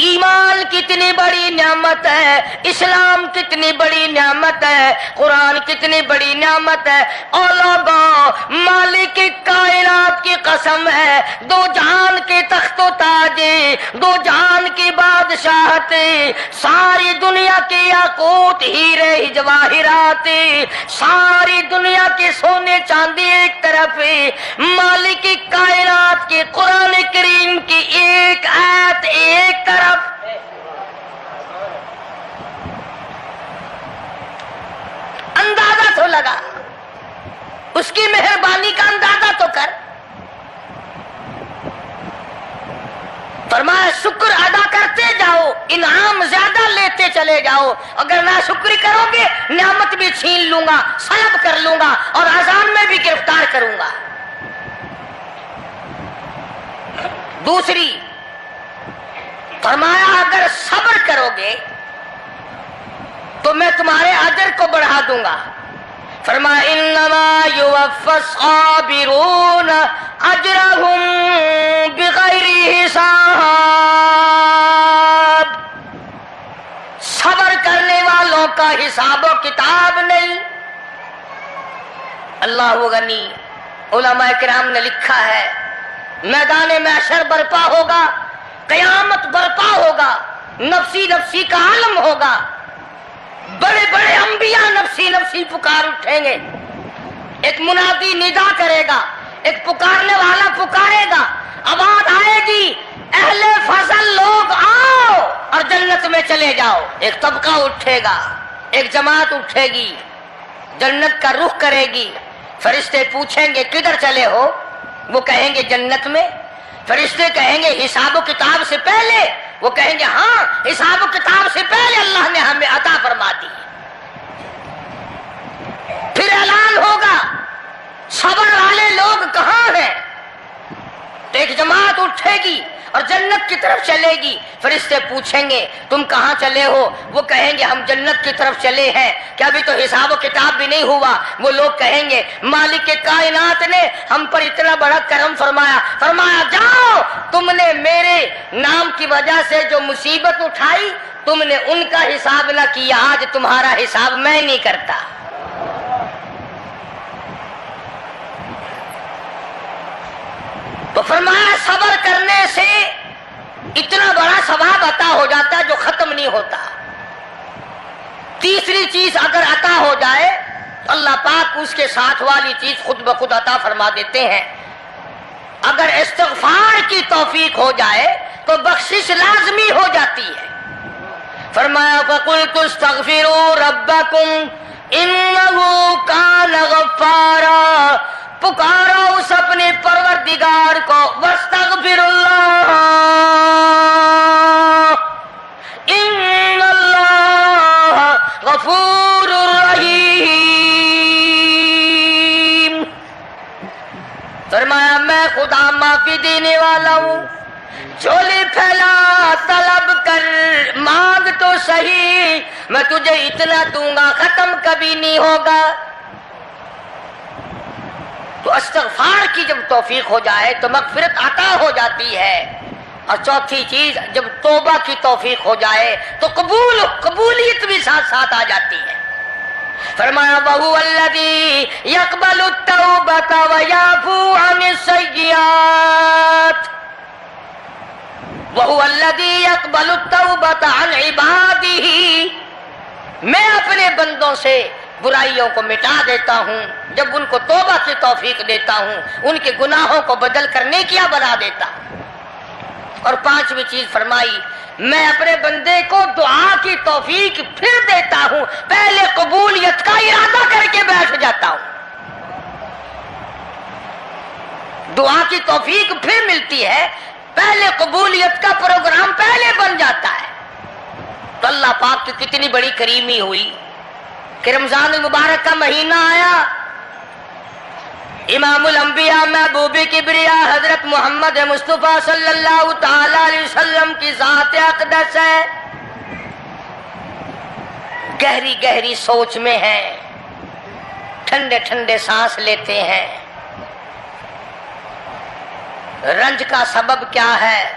ایمان کتنی بڑی نعمت ہے، اسلام کتنی بڑی نعمت ہے، قرآن کتنی بڑی نعمت ہے۔ اور لوگوں، مالک کائنات کی قسم ہے، دو جہان کے تخت و تاج، دو جہان کی بادشاہت، ساری دنیا کے یاقوت ہیرے جواہرات، ساری دنیا کے سونے چاندی ایک طرف، مالک کائنات کے قرآن کریم کی ایک آیت ایک طرف۔ اندازہ تو لگا، اس کی مہربانی کا اندازہ تو کر۔ فرمایا شکر ادا کرتے جاؤ، انعام زیادہ لیتے چلے جاؤ، اگر نہ شکری کرو گے نعمت بھی چھین لوں گا، سلب کر لوں گا اور عذاب میں بھی گرفتار کروں گا۔ دوسری فرمایا اگر صبر کرو گے تو میں تمہارے اجر کو بڑھا دوں گا۔ فرمایا انما یوفی الصابرون اجرهم بغیر حساب، صبر کرنے والوں کا حساب و کتاب نہیں۔ اللہ غنی، علماء کرام نے لکھا ہے میدان محشر برپا ہوگا، قیامت برپا ہوگا، نفسی نفسی کا عالم ہوگا، بڑے بڑے انبیاء نفسی نفسی پکار اٹھیں گے، ایک منادی ندا کرے گا، ایک پکارنے والا پکارے گا، آواز آئے گی اہل فضل لوگ آؤ اور جنت میں چلے جاؤ۔ ایک طبقہ اٹھے گا، ایک جماعت اٹھے گی، جنت کا رخ کرے گی۔ فرشتے پوچھیں گے کدھر چلے ہو؟ وہ کہیں گے جنت میں۔ فرشتے کہیں گے حساب و کتاب سے پہلے؟ وہ کہیں گے ہاں، حساب و کتاب سے پہلے اللہ نے ہمیں عطا فرما دی۔ پھر اعلان ہوگا صبر والے لوگ کہاں ہیں؟ تو ایک جماعت اٹھے گی اور جنت کی طرف چلے گی۔ فرشتے پوچھیں گے تم کہاں چلے ہو؟ وہ کہیں گے ہم جنت کی طرف چلے ہیں، کیا ابھی تو حساب و کتاب بھی نہیں ہوا؟ وہ لوگ کہیں گے مالک کائنات نے ہم پر اتنا بڑا کرم فرمایا، فرمایا جاؤ، تم نے میرے نام کی وجہ سے جو مصیبت اٹھائی تم نے ان کا حساب نہ کیا، آج تمہارا حساب میں نہیں کرتا۔ تو فرمایا صبر کرنے سے اتنا بڑا ثواب عطا ہو جاتا ہے جو ختم نہیں ہوتا۔ تیسری چیز اگر عطا ہو جائے تو اللہ پاک اس کے ساتھ والی چیز خود بخود عطا فرما دیتے ہیں۔ اگر استغفار کی توفیق ہو جائے تو بخشش لازمی ہو جاتی ہے۔ فرمایا فَقُلْتُ اسْتَغْفِرُوا رَبَّكُمْ إِنَّهُ كَانَ غَفَّارًا، پکارو اس اپنے پروردگار کو، واستغفر اللہ ان اللہ غفور رحیم۔ فرمایا میں خدا معافی دینے والا ہوں، جھولی پھیلا طلب کر، مانگ تو صحیح، میں تجھے اتنا دوں گا ختم کبھی نہیں ہوگا۔ تو استغفار کی جب توفیق ہو جائے تو مغفرت عطا ہو جاتی ہے۔ اور چوتھی چیز جب توبہ کی توفیق ہو جائے تو قبولیت بھی ساتھ ساتھ آ جاتی ہے۔ فرمایا وَهُوَ الَّذِي يَقْبَلُ التَّوْبَةَ وَيَعْفُو عَنِ السَّيِّئَاتِ، وَهُوَ الَّذِي يَقْبَلُ التَّوْبَةَ عَنْ عِبَادِهِ، میں اپنے بندوں سے برائیوں کو مٹا دیتا ہوں جب ان کو توبہ کی توفیق دیتا ہوں، ان کے گناہوں کو بدل کر نیکیاں بنا دیتا ہوں۔ اور پانچویں چیز فرمائی میں اپنے بندے کو دعا کی توفیق پھر دیتا ہوں، پہلے قبولیت کا ارادہ کر کے بیٹھ جاتا ہوں، دعا کی توفیق پھر ملتی ہے، پہلے قبولیت کا پروگرام پہلے بن جاتا ہے۔ تو اللہ پاک کی کتنی بڑی کریمی ہوئی کہ رمضان المبارک کا مہینہ آیا، امام الانبیاء محبوب کبریاء حضرت محمد مصطفیٰ صلی اللہ تعالی علیہ وسلم کی ذات اقدس ہے، گہری گہری سوچ میں ہیں، ٹھنڈے ٹھنڈے سانس لیتے ہیں۔ رنج کا سبب کیا ہے؟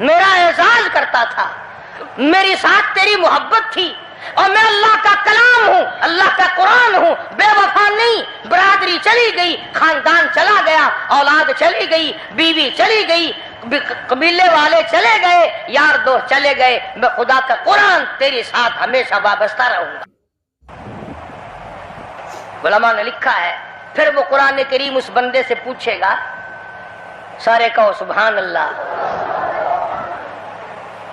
میرا اعزاز کرتا تھا، میری ساتھ تیری محبت تھی، اور میں اللہ کا کلام ہوں، اللہ کا قرآن ہوں، بے وفا نہیں۔ برادری چلی گئی، خاندان چلا گیا، اولاد چلی گئی، بیوی چلی گئی، قبیلے والے چلے گئے، یار دوست چلے گئے، میں خدا کا قرآن تیرے ساتھ ہمیشہ وابستہ رہوں گا۔ علماء نے لکھا ہے پھر وہ قرآن کریم اس بندے سے پوچھے گا، سارے کہو سبحان اللہ۔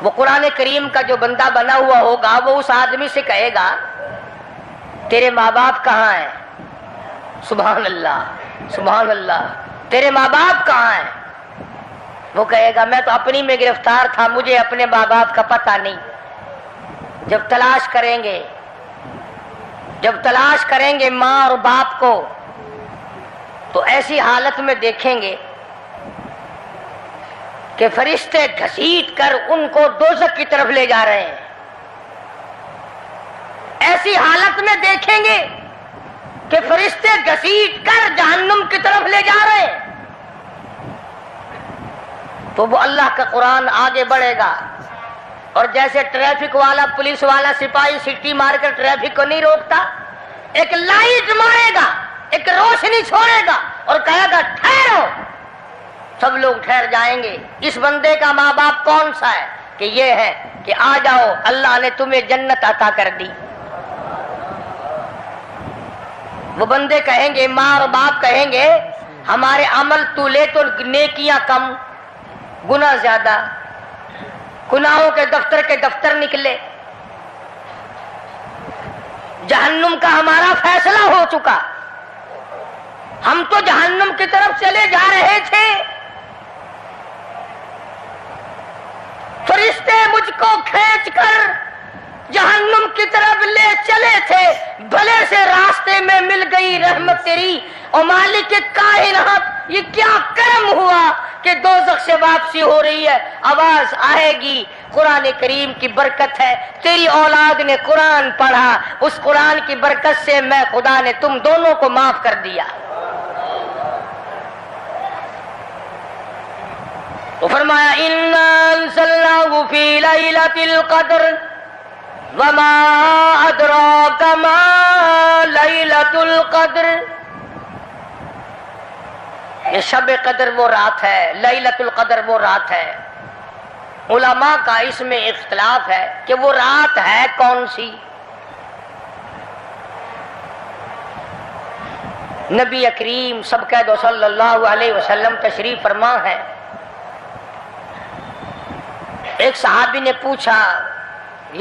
وہ قرآن کریم کا جو بندہ بنا ہوا ہوگا وہ اس آدمی سے کہے گا تیرے ماں باپ کہاں ہیں؟ سبحان اللہ سبحان اللہ، تیرے ماں باپ کہاں ہیں؟ وہ کہے گا میں تو اپنی میں گرفتار تھا، مجھے اپنے ماں باپ کا پتہ نہیں۔ جب تلاش کریں گے ماں اور باپ کو تو ایسی حالت میں دیکھیں گے کہ فرشتے گھسیٹ کر ان کو دوزخ کی طرف لے جا رہے ہیں۔ ایسی حالت میں دیکھیں گے کہ فرشتے گھسیٹ کر جہنم کی طرف لے جا رہے ہیں، تو وہ اللہ کا قرآن آگے بڑھے گا، اور جیسے ٹریفک والا، پولیس والا، سپاہی سٹی مار کر ٹریفک کو نہیں روکتا، ایک لائٹ مارے گا، ایک روشنی چھوڑے گا اور کہے گا ٹھہرو، سب لوگ ٹھہر جائیں گے۔ اس بندے کا ماں باپ کون سا ہے؟ کہ یہ ہے کہ آ جاؤ، اللہ نے تمہیں جنت عطا کر دی۔ وہ بندے کہیں گے، ماں اور باپ کہیں گے ہمارے عمل تو لے تو نیکیاں کم، گناہ زیادہ، گناہوں کے دفتر نکلے، جہنم کا ہمارا فیصلہ ہو چکا، ہم تو جہنم کی طرف چلے جا رہے تھے، فرشتے مجھ کو کھینچ کر جہنم کی طرف لے چلے تھے، بھلے سے راستے میں مل گئی رحمت تیری، اور مالک کائنات یہ کیا کرم ہوا کہ دوزخ سے واپسی ہو رہی ہے، آواز آئے گی۔ قرآن کریم کی برکت ہے، تیری اولاد نے قرآن پڑھا، اس قرآن کی برکت سے میں خدا نے تم دونوں کو معاف کر دیا۔ تو فرمایا اِنَّا أَنزَلْنَاهُ فِي لَيْلَةِ الْقَدْرِ وَمَا أَدْرَاكَ مَا لَيْلَةُ الْقَدْرِ۔ یہ شب قدر وہ رات ہے، لیلۃ القدر وہ رات ہے۔ علماء کا اس میں اختلاف ہے کہ وہ رات ہے کون سی۔ نبی کریم سب کہہ دو صلی اللہ علیہ وسلم تشریف فرما ہے۔ ایک صحابی نے پوچھا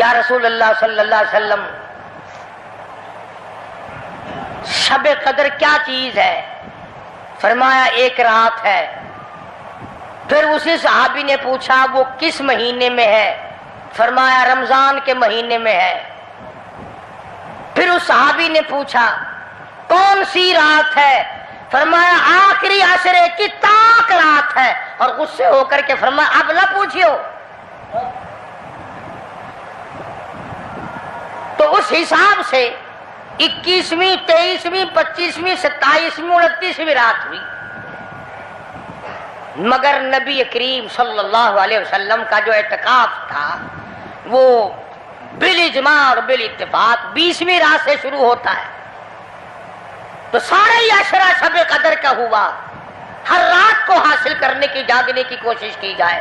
یا رسول اللہ صلی اللہ علیہ وسلم شب قدر کیا چیز ہے؟ فرمایا ایک رات ہے۔ پھر اسی صحابی نے پوچھا وہ کس مہینے میں ہے؟ فرمایا رمضان کے مہینے میں ہے۔ پھر اس صحابی نے پوچھا کون سی رات ہے؟ فرمایا آخری عشرے کی تاک رات ہے، اور غصے ہو کر کے فرمایا اب نہ پوچھیو۔ تو اس حساب سے 21ویں 23ویں 25ویں 27ویں 29ویں رات ہوئی، مگر نبی کریم صلی اللہ علیہ وسلم کا جو اعتکاف تھا وہ بالاجماع اور بالاتفاق 20ویں رات سے شروع ہوتا ہے، تو سارا ہی عشرہ شب قدر کا ہوا۔ ہر رات کو حاصل کرنے کی، جاگنے کی کوشش کی جائے۔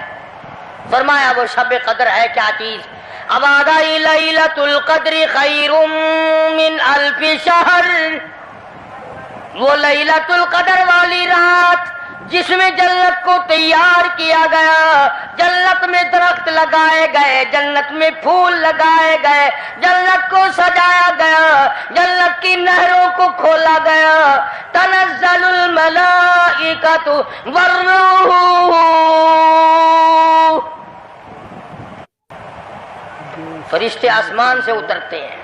فرمایا وہ شب قدر ہے کیا چیز؟ ابادائی لیلۃ القدر خیر من الف شہر، وہ لیلۃ القدر والی رات جس میں جنت کو تیار کیا گیا، جنت میں درخت لگائے گئے، جنت میں پھول لگائے گئے، جنت کو سجایا گیا، جنت کی نہروں کو کھولا گیا، تنزل الملائکۃ والروح، فرشتے آسمان سے اترتے ہیں،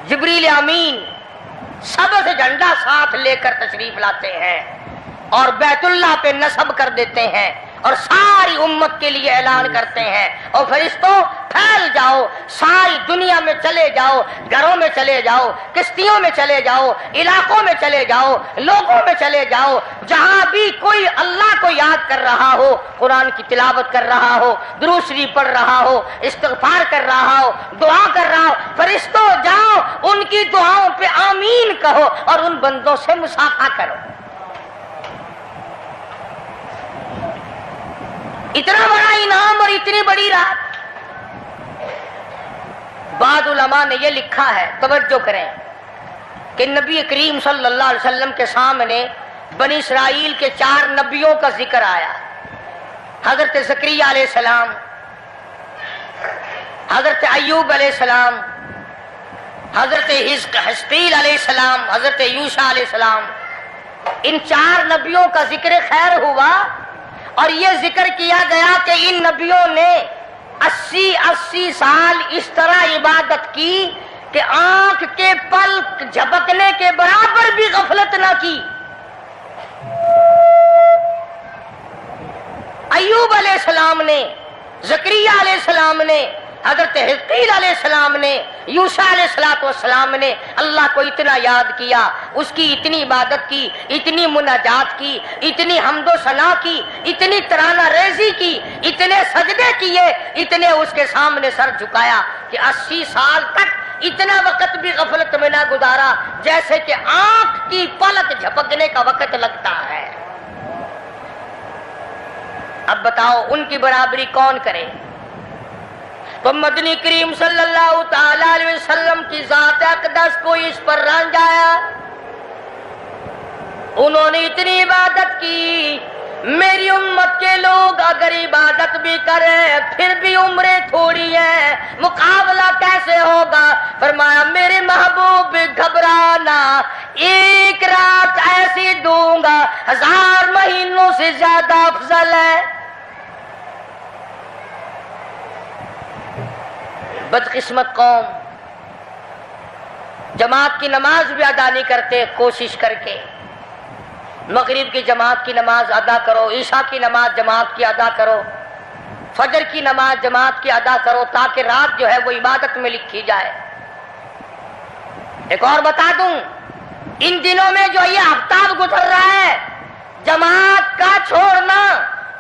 جبریل امین سبز جھنڈا ساتھ لے کر تشریف لاتے ہیں اور بیت اللہ پہ نصب کر دیتے ہیں، اور ساری امت کے لیے اعلان کرتے ہیں، اور فرشتوں پھیل جاؤ، ساری دنیا میں چلے جاؤ، گھروں میں چلے جاؤ، کشتیوں میں چلے جاؤ، علاقوں میں چلے جاؤ، لوگوں میں چلے جاؤ، جہاں بھی کوئی اللہ کو یاد کر رہا ہو، قرآن کی تلاوت کر رہا ہو، درود شریف پڑھ رہا ہو، استغفار کر رہا ہو، دعا کر رہا ہو، فرشتوں جاؤ ان کی دعاؤں پہ آمین کہو اور ان بندوں سے مصافحہ کرو۔ اتنا بڑا انعام اور اتنی بڑی رات۔ بعض علماء نے یہ لکھا ہے، توجہ کریں، کہ نبی کریم صلی اللہ علیہ وسلم کے سامنے بنی اسرائیل کے 4 نبیوں کا ذکر آیا، حضرت زکریا علیہ السلام، حضرت ایوب علیہ السلام، حضرت حزقیل علیہ السلام، حضرت یوشع علیہ السلام۔ ان 4 نبیوں کا ذکر خیر ہوا، اور یہ ذکر کیا گیا کہ ان نبیوں نے 80 سال اس طرح عبادت کی کہ آنکھ کے پلک جھپکنے کے برابر بھی غفلت نہ کی۔ ایوب علیہ السلام نے، زکریا علیہ السلام نے، حضرت حزقیل علیہ السلام نے، یوشع علیہ السلام نے اللہ کو اتنا یاد کیا، اس کی اتنی عبادت کی، اتنی مناجات کی، اتنی حمد و ثنا کی، اتنی ترانہ ریزی کی، اتنے سجدے کیے، اتنے اس کے سامنے سر جھکایا کہ 80 سال تک اتنا وقت بھی غفلت میں نہ گزارا جیسے کہ آنکھ کی پلک جھپکنے کا وقت لگتا ہے۔ اب بتاؤ ان کی برابری کون کرے؟ تو مدنی کریم صلی اللہ تعالی علیہ وسلم کی ذات اقدس کو اس پر رنج آیا۔ انہوں نے اتنی عبادت کی، میری امت کے لوگ اگر عبادت بھی کریں پھر بھی عمریں تھوڑی ہیں، مقابلہ کیسے ہوگا؟ فرمایا میرے محبوب گھبرانا، ایک رات ایسی دوں گا 1000 مہینوں سے زیادہ افضل ہے۔ بدقسمت قوم جماعت کی نماز بھی ادا نہیں کرتے، کوشش کر کے مغرب کی جماعت کی نماز ادا کرو، عشاء کی نماز جماعت کی ادا کرو، فجر کی نماز جماعت کی ادا کرو تاکہ رات جو ہے وہ عبادت میں لکھی جائے۔ ایک اور بتا دوں، ان دنوں میں جو یہ ہفتہ گزر رہا ہے، جماعت کا چھوڑنا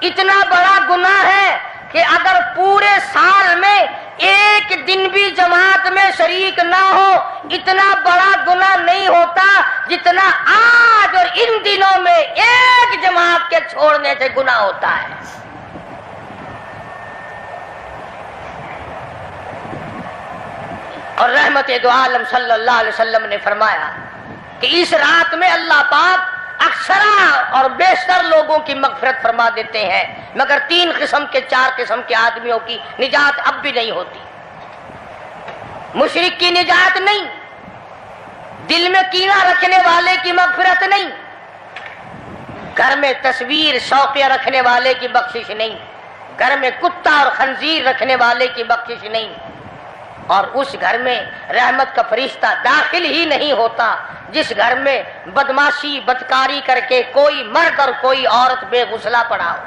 اتنا بڑا گناہ ہے کہ اگر پورے سال میں ایک دن بھی جماعت میں شریک نہ ہو اتنا بڑا گناہ نہیں ہوتا جتنا آج اور ان دنوں میں ایک جماعت کے چھوڑنے سے گناہ ہوتا ہے۔ اور رحمت دو عالم صلی اللہ علیہ وسلم نے فرمایا کہ اس رات میں اللہ پاک اکثر اور بیشتر لوگوں کی مغفرت فرما دیتے ہیں، مگر 3 قسم کے 4 قسم کے آدمیوں کی نجات اب بھی نہیں ہوتی۔ مشرک کی نجات نہیں، دل میں کینہ رکھنے والے کی مغفرت نہیں، گھر میں تصویر شوقیہ رکھنے والے کی بخشش نہیں، گھر میں کتا اور خنزیر رکھنے والے کی بخشش نہیں، اور اس گھر میں رحمت کا فرشتہ داخل ہی نہیں ہوتا جس گھر میں بدماشی بدکاری کر کے کوئی مرد اور کوئی عورت بے غسلہ پڑا ہو۔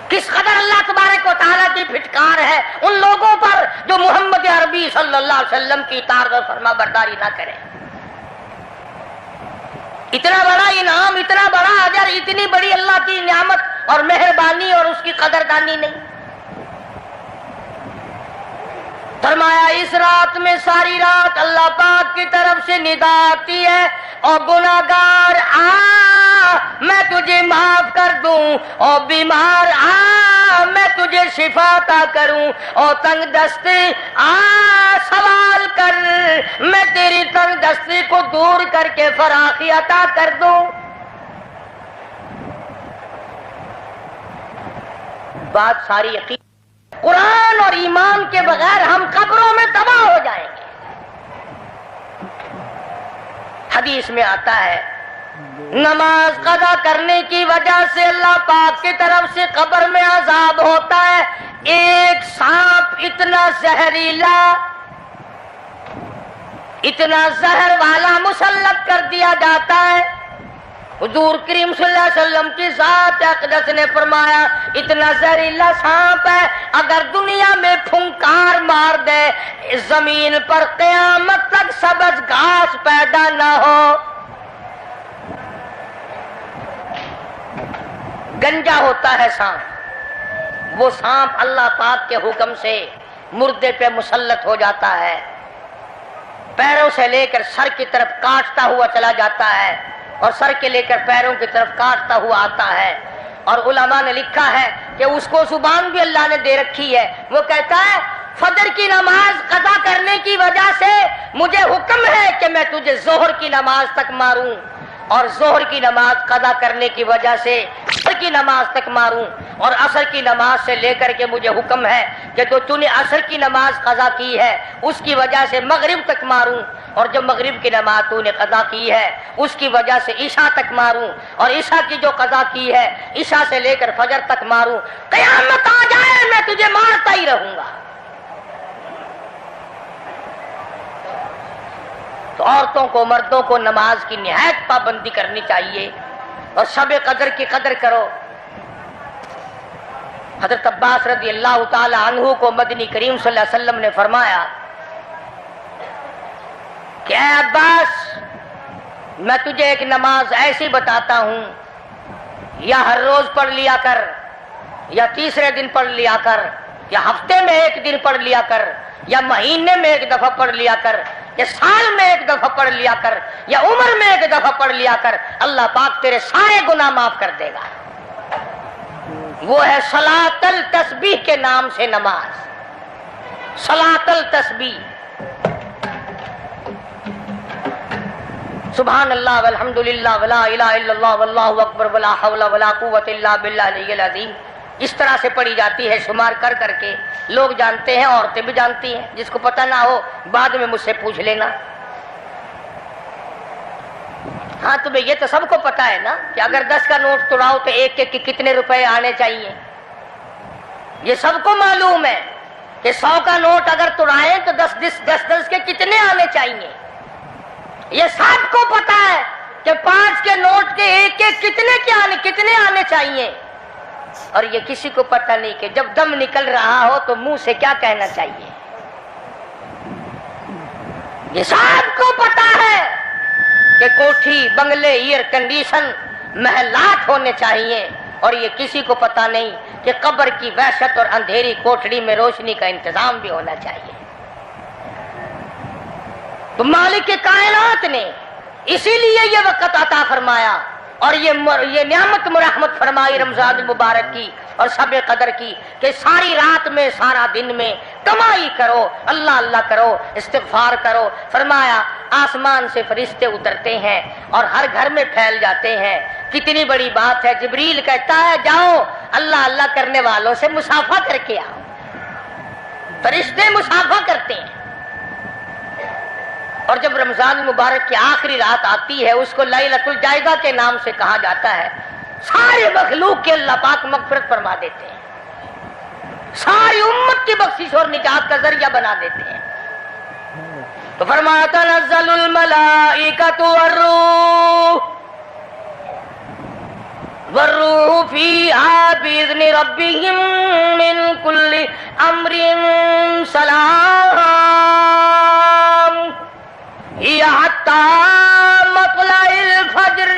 کس قدر اللہ تبارک و تعالیٰ کی پھٹکار ہے ان لوگوں پر جو محمد عربی صلی اللہ علیہ وسلم کی اطاعت اور فرما برداری نہ کریں۔ اتنا بڑا انعام، اتنا بڑا اجر، اتنی بڑی اللہ کی نعمت اور مہربانی اور اس کی قدردانی نہیں۔ فرمایا اس رات میں ساری رات اللہ پاک کی طرف سے ندا آتی ہے، اور گناہگار آ میں تجھے معاف کر دوں، اور بیمار آ میں تجھے شفا عطا کروں، اور تنگ دستی آ سوال کر میں تیری تنگ دستی کو دور کر کے فراخی عطا کر دوں۔ بات ساری یقین، قرآن اور ایمان کے بغیر ہم قبروں میں تباہ ہو جائیں گے۔ حدیث میں آتا ہے نماز قضا کرنے کی وجہ سے اللہ پاک کی طرف سے قبر میں عذاب ہوتا ہے، ایک سانپ اتنا زہریلا، اتنا زہر والا مسلط کر دیا جاتا ہے، حضور کریم صلی اللہ علیہ وسلم کی ذات اقدس نے فرمایا اتنا زہریلا سانپ ہے اگر دنیا میں پھنکار مار دے زمین پر قیامت تک سبز گھاس پیدا نہ ہو۔ گنجا ہوتا ہے سانپ، وہ سانپ اللہ پاک کے حکم سے مردے پہ مسلط ہو جاتا ہے، پیروں سے لے کر سر کی طرف کاٹتا ہوا چلا جاتا ہے اور سر کے لے کر پیروں کی طرف کاٹتا ہوا آتا ہے۔ اور علماء نے لکھا ہے کہ اس کو زبان بھی اللہ نے دے رکھی ہے، وہ کہتا ہے فجر کی نماز قضا کرنے کی وجہ سے مجھے حکم ہے کہ میں تجھے ظہر کی نماز تک ماروں، اور ظہر کی نماز قضا کرنے کی وجہ سے عصر کی نماز تک ماروں، اور عصر کی نماز سے لے کر کے مجھے حکم ہے کہ تو نے عصر کی نماز قضا کی ہے اس کی وجہ سے مغرب تک ماروں، اور جو مغرب کی نماز تو نے قضا کی ہے اس کی وجہ سے عشاء تک ماروں، اور عشاء کی جو قضا کی ہے عشاء سے لے کر فجر تک ماروں، قیامت آ جائے میں تجھے مارتا ہی رہوں گا۔ تو عورتوں کو مردوں کو نماز کی نہایت پابندی کرنی چاہیے اور شب قدر کی قدر کرو۔ حضرت عباس رضی اللہ تعالی عنہ کو مدنی کریم صلی اللہ علیہ وسلم نے فرمایا کہ اے عباس میں تجھے ایک نماز ایسی بتاتا ہوں، یا ہر روز پڑھ لیا کر، یا تیسرے دن پڑھ لیا کر، یا ہفتے میں ایک دن پڑھ لیا کر، یا مہینے میں ایک دفعہ پڑھ لیا کر، یا سال میں ایک دفعہ پڑھ لیا کر، یا عمر میں ایک دفعہ پڑھ لیا کر، اللہ پاک تیرے سارے گناہ معاف کر دے گا۔ وہ ہے صلاۃ التسبیح کے نام سے نماز، صلاۃ التسبیح۔ سبحان اللہ والحمد للہ ولا الہ الا اللہ واللہ اکبر ولا حول ولا قوت الا باللہ العلی العظیم، اس طرح سے پڑھی جاتی ہے شمار کر کر کے، لوگ جانتے ہیں، عورتیں بھی جانتی ہیں، جس کو پتہ نہ ہو بعد میں مجھ سے پوچھ لینا۔ ہاں تمہیں یہ تو سب کو پتا ہے نا کہ اگر 10 کا نوٹ توڑاؤ تو ایک کے کتنے روپے آنے چاہیے، یہ سب کو معلوم ہے کہ 100 کا نوٹ اگر توڑائیں تو 10 کے کتنے آنے چاہیے، یہ سب کو پتا ہے کہ 5 کے نوٹ کے ایک کتنے آنے چاہیے، اور یہ کسی کو پتہ نہیں کہ جب دم نکل رہا ہو تو منہ سے کیا کہنا چاہیے۔ یہ سب کو پتا ہے کہ کوٹھی، بنگلے، ایئر کنڈیشن، محلات ہونے چاہیے، اور یہ کسی کو پتا نہیں کہ قبر کی وحشت اور اندھیری کوٹھڑی میں روشنی کا انتظام بھی ہونا چاہیے۔ تو مالک کائنات نے اسی لیے یہ وقت عطا فرمایا اور یہ نعمت مرحمت فرمائی رمضان المبارک کی اور شب قدر کی کہ ساری رات میں سارا دن میں کمائی کرو، اللہ اللہ کرو، استغفار کرو۔ فرمایا آسمان سے فرشتے اترتے ہیں اور ہر گھر میں پھیل جاتے ہیں۔ کتنی بڑی بات ہے، جبریل کہتا ہے جاؤ اللہ اللہ کرنے والوں سے مصافحہ کر کے آؤ۔ فرشتے مصافحہ کرتے ہیں، اور جب رمضان المبارک کی آخری رات آتی ہے اس کو لیلۃ الجائزہ کے نام سے کہا جاتا ہے۔ سارے مخلوق کے اللہ پاک مغفرت فرما دیتے ہیں، ساری امت کی بخشش اور نجات کا ذریعہ بنا دیتے ہیں۔ تو فرمایا تنزل الملائکۃ والروح فیہا بإذن ربہم من کل امر سلام حتی مطلع الفجر۔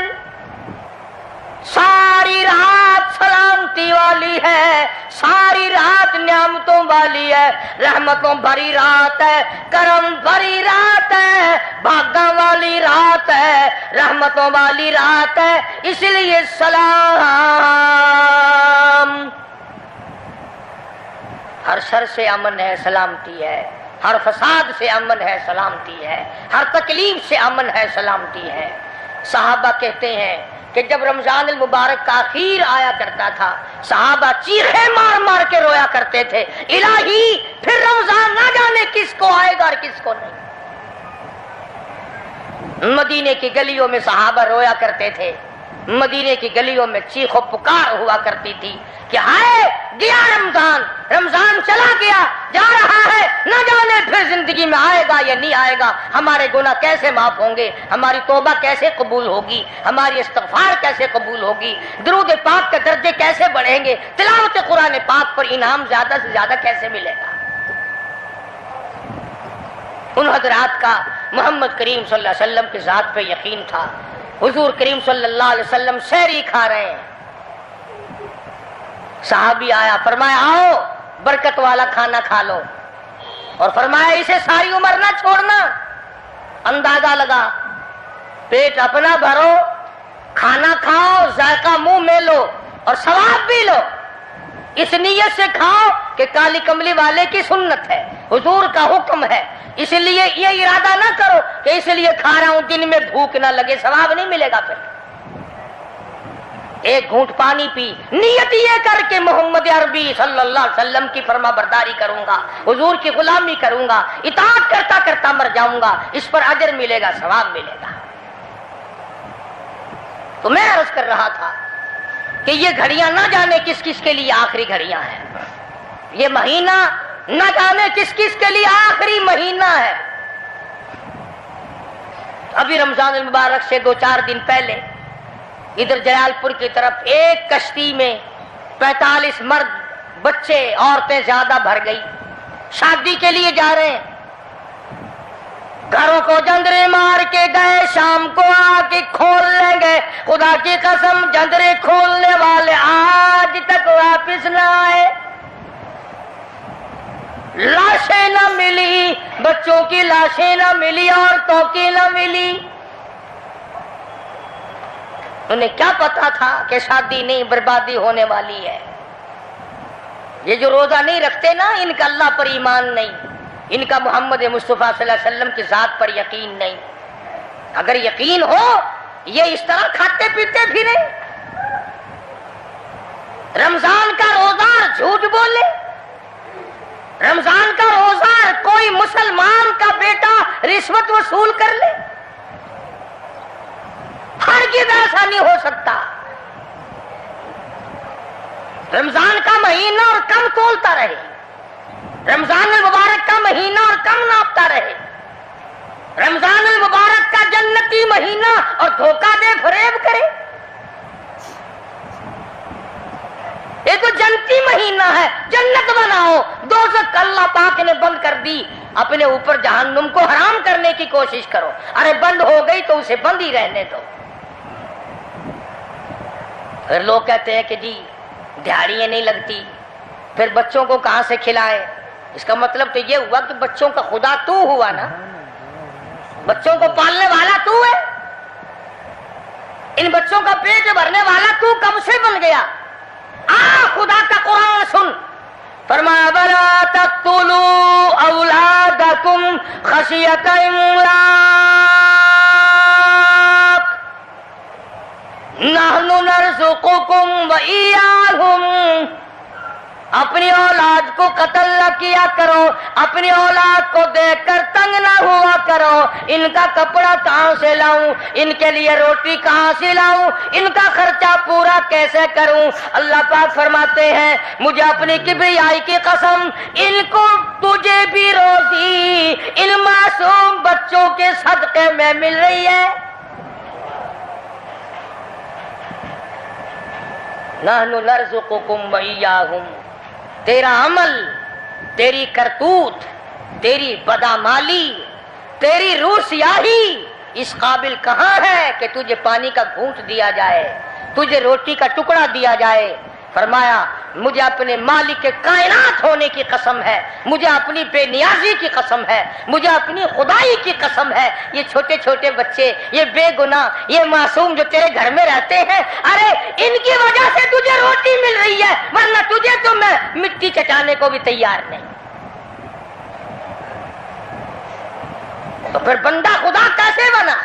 ساری رات سلامتی والی ہے، ساری رات نعمتوں والی ہے، رحمتوں بھری رات ہے، کرم بھری رات ہے، بھاگاں والی رات ہے، رحمتوں والی رات ہے، اس لیے سلام۔ ہر شر سے امن ہے، سلامتی ہے، ہر فساد سے امن ہے، سلامتی ہے، ہر تکلیف سے امن ہے، سلامتی ہے۔ صحابہ کہتے ہیں کہ جب رمضان المبارک کا اخیر آیا کرتا تھا صحابہ چیخے مار مار کے رویا کرتے تھے، الہی پھر رمضان نہ جانے کس کو آئے گا اور کس کو نہیں۔ مدینے کی گلیوں میں صحابہ رویا کرتے تھے مدینے کی گلیوں میں چیخ و پکار ہوا کرتی تھی کہ ہائے گیا رمضان، رمضان چلا گیا، جا رہا ہے، نہ جانے پھر زندگی میں آئے گا یا نہیں آئے گا، ہمارے گناہ کیسے معاف ہوں گے، ہماری توبہ کیسے قبول ہوگی، ہماری استغفار کیسے قبول ہوگی، درود پاک کے درجے کیسے بڑھیں گے، تلاوت قرآن پاک پر انعام زیادہ سے زیادہ کیسے ملے گا۔ ان حضرات کا محمد کریم صلی اللہ علیہ وسلم کی ذات پہ یقین تھا۔ حضور کریم صلی اللہ علیہ وسلم سحری کھا رہے ہیں، صحابی آیا، فرمایا آؤ برکت والا کھانا کھا لو، اور فرمایا اسے ساری عمر نہ چھوڑنا۔ اندازہ لگا، پیٹ اپنا بھرو، کھانا کھاؤ، ذائقہ منہ میں لو اور ثواب بھی لو، اس نیت سے کھاؤ کہ کالی کملی والے کی سنت ہے، حضور کا حکم ہے، اس لیے یہ ارادہ نہ کرو کہ اس لیے کھا رہا ہوں دن میں بھوک نہ لگے، ثواب نہیں ملے گا۔ پھر ایک گھونٹ پانی پی، نیت یہ کر کے محمد عربی صلی اللہ علیہ وسلم کی فرما برداری کروں گا، حضور کی غلامی کروں گا، اطاعت کرتا کرتا مر جاؤں گا، اس پر اجر ملے گا، ثواب ملے گا۔ تو میں عرض کر رہا تھا کہ یہ گھڑیاں نہ جانے کس کس کے لیے آخری گھڑیاں ہیں، یہ مہینہ نہ جانے کس کس کے لیے آخری مہینہ ہے۔ ابھی رمضان المبارک سے 2-4 دن پہلے ادھر جلال پور کی طرف ایک کشتی میں 45 مرد، بچے، عورتیں زیادہ بھر گئی، شادی کے لیے جا رہے ہیں، گھروں کو جندرے مار کے گئے، شام کو آ کے کھول لیں گے، خدا کی قسم جندرے کھولنے والے آج تک واپس نہ آئے، لاشیں نہ ملی، بچوں کی لاشیں نہ ملی، عورتوں کی نہ ملی۔ انہیں کیا پتا تھا کہ شادی نہیں، بربادی ہونے والی ہے۔ یہ جو روزہ نہیں رکھتے نا، ان کا اللہ پر ایمان نہیں، ان کا محمد مصطفیٰ صلی اللہ علیہ وسلم کی ذات پر یقین نہیں۔ اگر یقین ہو یہ اس طرح کھاتے پیتے پھریں، رمضان کا روزہ جھوٹ بولے، رمضان کا روزہ کوئی مسلمان کا بیٹا رشوت وصول کر لے، ہرگز ایسا نہیں ہو سکتا۔ رمضان کا مہینہ اور کم تولتا رہے، رمضان المبارک کا مہینہ اور کم ناپتا رہے، رمضان المبارک کا جنتی مہینہ اور دھوکہ دے فریب کرے۔ یہ تو جنتی مہینہ ہے، جنت بناؤ، دوزخ اللہ پاک نے بند کر دی، اپنے اوپر جہنم کو حرام کرنے کی کوشش کرو۔ ارے بند ہو گئی تو اسے بند ہی رہنے دو۔ پھر لوگ کہتے ہیں کہ جی دیہڑیاں نہیں لگتی، پھر بچوں کو کہاں سے کھلائیں؟ اس کا مطلب تو یہ ہوا کہ بچوں کا خدا تو ہوا نا، بچوں کو پالنے والا تو ہے، ان بچوں کا پیٹ بھرنے والا تو کب سے بن گیا؟ خدا کا قرآن سن، فرمایا وَلَا تَقْتُلُوا أَوْلَادَكُمْ خَشْيَةَ إِمْلَاقٍ نَحْنُ نَرْزُقُكُمْ وَإِيَّاهُمْ۔ اپنی اولاد کو قتل نہ کیا کرو، اپنی اولاد کو دیکھ کر تنگ نہ ہوا کرو، ان کا کپڑا کہاں سے لاؤں، ان کے لیے روٹی کہاں سے لاؤں، ان کا خرچہ پورا کیسے کروں؟ اللہ پاک فرماتے ہیں مجھے اپنی کبریائی کی قسم، ان کو تجھے بھی روزی ان معصوم بچوں کے صدقے میں مل رہی ہے۔ نحن نرزقکم وإیاہم، تیرا عمل، تیری کرتوت، تیری بدعمالی، تیری روح سیاہی اس قابل کہاں ہے کہ تجھے پانی کا گھونٹ دیا جائے، تجھے روٹی کا ٹکڑا دیا جائے۔ فرمایا مجھے اپنے مالک کے کائنات ہونے کی قسم ہے، مجھے اپنی بے نیازی کی قسم ہے، مجھے اپنی خدائی کی قسم ہے، یہ چھوٹے چھوٹے بچے، یہ بے گناہ، یہ معصوم جو تیرے گھر میں رہتے ہیں، ارے ان کی وجہ سے تجھے روٹی مل رہی ہے، ورنہ تجھے تو میں مٹی چٹانے کو بھی تیار نہیں۔ تو پھر بندہ خدا کیسے بنا؟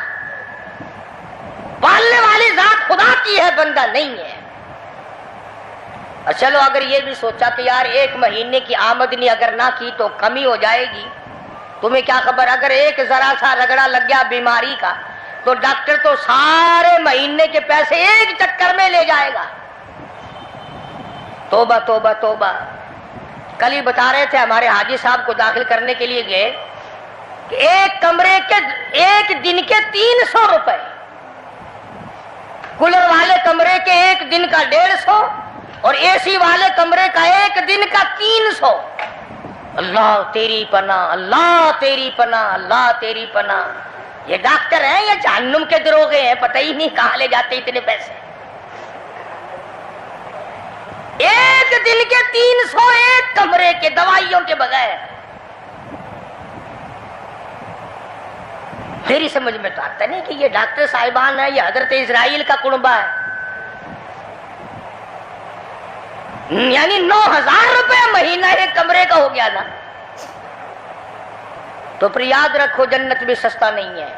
پالنے والی ذات خدا کی ہے، بندہ نہیں ہے۔ اور چلو اگر یہ بھی سوچا کہ یار ایک مہینے کی آمدنی اگر نہ کی تو کمی ہو جائے گی، تمہیں کیا خبر، اگر ایک ذرا سا رگڑا لگ گیا بیماری کا تو ڈاکٹر تو سارے مہینے کے پیسے ایک چکر میں لے جائے گا. توبہ توبہ توبہ. کل ہی بتا رہے تھے ہمارے حاجی صاحب کو داخل کرنے کے لیے گئے کہ ایک کمرے کے ایک دن کے 300 روپے، کولر والے کمرے کے ایک دن کا 150 اور اے سی والے کمرے کا ایک دن کا 300. اللہ تیری پناہ، اللہ تیری پناہ، اللہ تیری پناہ. یہ ڈاکٹر ہیں یا جہنم کے دروغے ہیں، پتہ ہی نہیں کہاں لے جاتے اتنے پیسے. ایک دن کے 300 ایک کمرے کے، دوائیوں کے بغیر. میری سمجھ میں تو آتا نہیں کہ یہ ڈاکٹر صاحبان ہے یہ حضرت اسرائیل کا کنبہ ہے. یعنی 9,000 روپے مہینہ ایک کمرے کا ہو گیا نا. تو پھر یاد رکھو جنت بھی سستا نہیں ہے،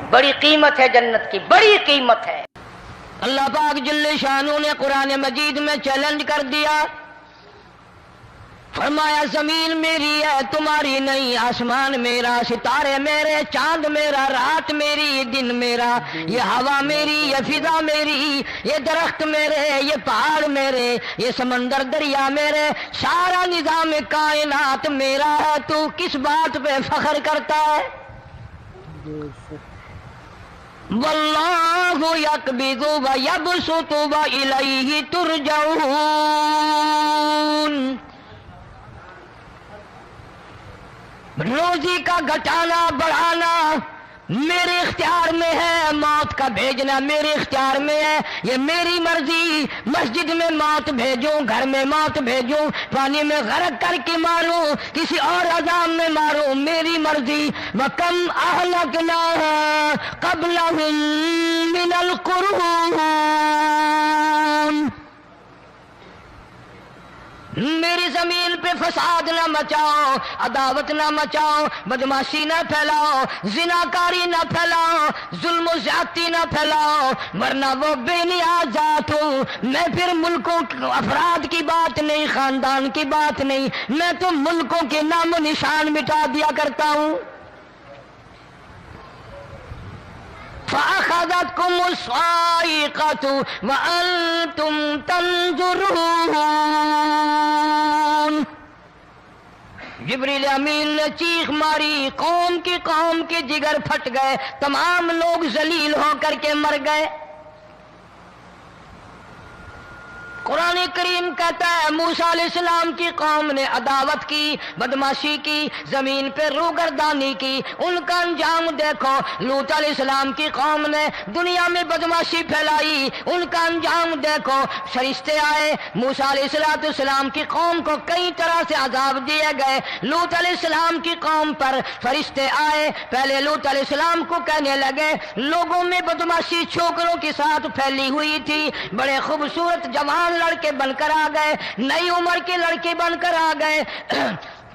بڑی قیمت ہے جنت کی، بڑی قیمت ہے. اللہ پاک جل شانہ نے قرآن مجید میں چیلنج کر دیا، فرمایا زمین میری ہے تمہاری نہیں، آسمان میرا، ستارے میرے، چاند میرا، رات میری، دن میرا، یہ ہوا میری، یہ فضا میری، یہ درخت میرے، یہ پہاڑ میرے، یہ سمندر دریا میرے، سارا نظام کائنات میرا ہے. تو کس بات پہ فخر کرتا ہے؟ واللہ یقبض ویبسط والیہ ترجعون. روزی کا گھٹانا بڑھانا میرے اختیار میں ہے، موت کا بھیجنا میرے اختیار میں ہے، یہ میری مرضی. مسجد میں موت بھیجوں، گھر میں موت بھیجوں، پانی میں غرق کر کے ماروں، کسی اور عذاب میں ماروں، میری مرضی. وَكَمْ أَهْلَكْنَا قَبْلَهُمْ مِنَ الْقُرُونِ. میری زمین پہ فساد نہ مچاؤ، عداوت نہ مچاؤ، بدماشی نہ پھیلاؤ، زناکاری نہ پھیلاؤ، ظلم و زیادتی نہ پھیلاؤ، ورنہ وہ بے نیاز ذات ہوں. میں پھر ملکوں افراد کی بات نہیں، خاندان کی بات نہیں، میں تو ملکوں کے نام و نشان مٹا دیا کرتا ہوں. فَأَخَذَتْكُمُ الصَّاعِقَةُ وَأَنْتُمْ تَنْظُرُونَ. جبریل امین نے چیخ ماری، قوم کے جگر پھٹ گئے، تمام لوگ ذلیل ہو کر کے مر گئے. قرآن کریم کہتا ہے موسیٰ علیہ السلام کی قوم نے عداوت کی، بدماشی کی، زمین پہ روگردانی کی. ان کا انجام دیکھو. لوط علیہ السلام کی قوم نے دنیا میں بدماشی پھیلائی، ان کا انجام دیکھو. فرشتے آئے، موسیٰ علیہ السلام کی قوم کو کئی طرح سے عذاب دیے گئے. لوط علیہ السلام کی قوم پر فرشتے آئے، پہلے لوط علیہ السلام کو کہنے لگے، لوگوں میں بدماشی چھوکروں کے ساتھ پھیلی ہوئی تھی، بڑے خوبصورت جوان لڑکے بن کر آ گئے، نئی عمر کے لڑکے بن کر آ گئے.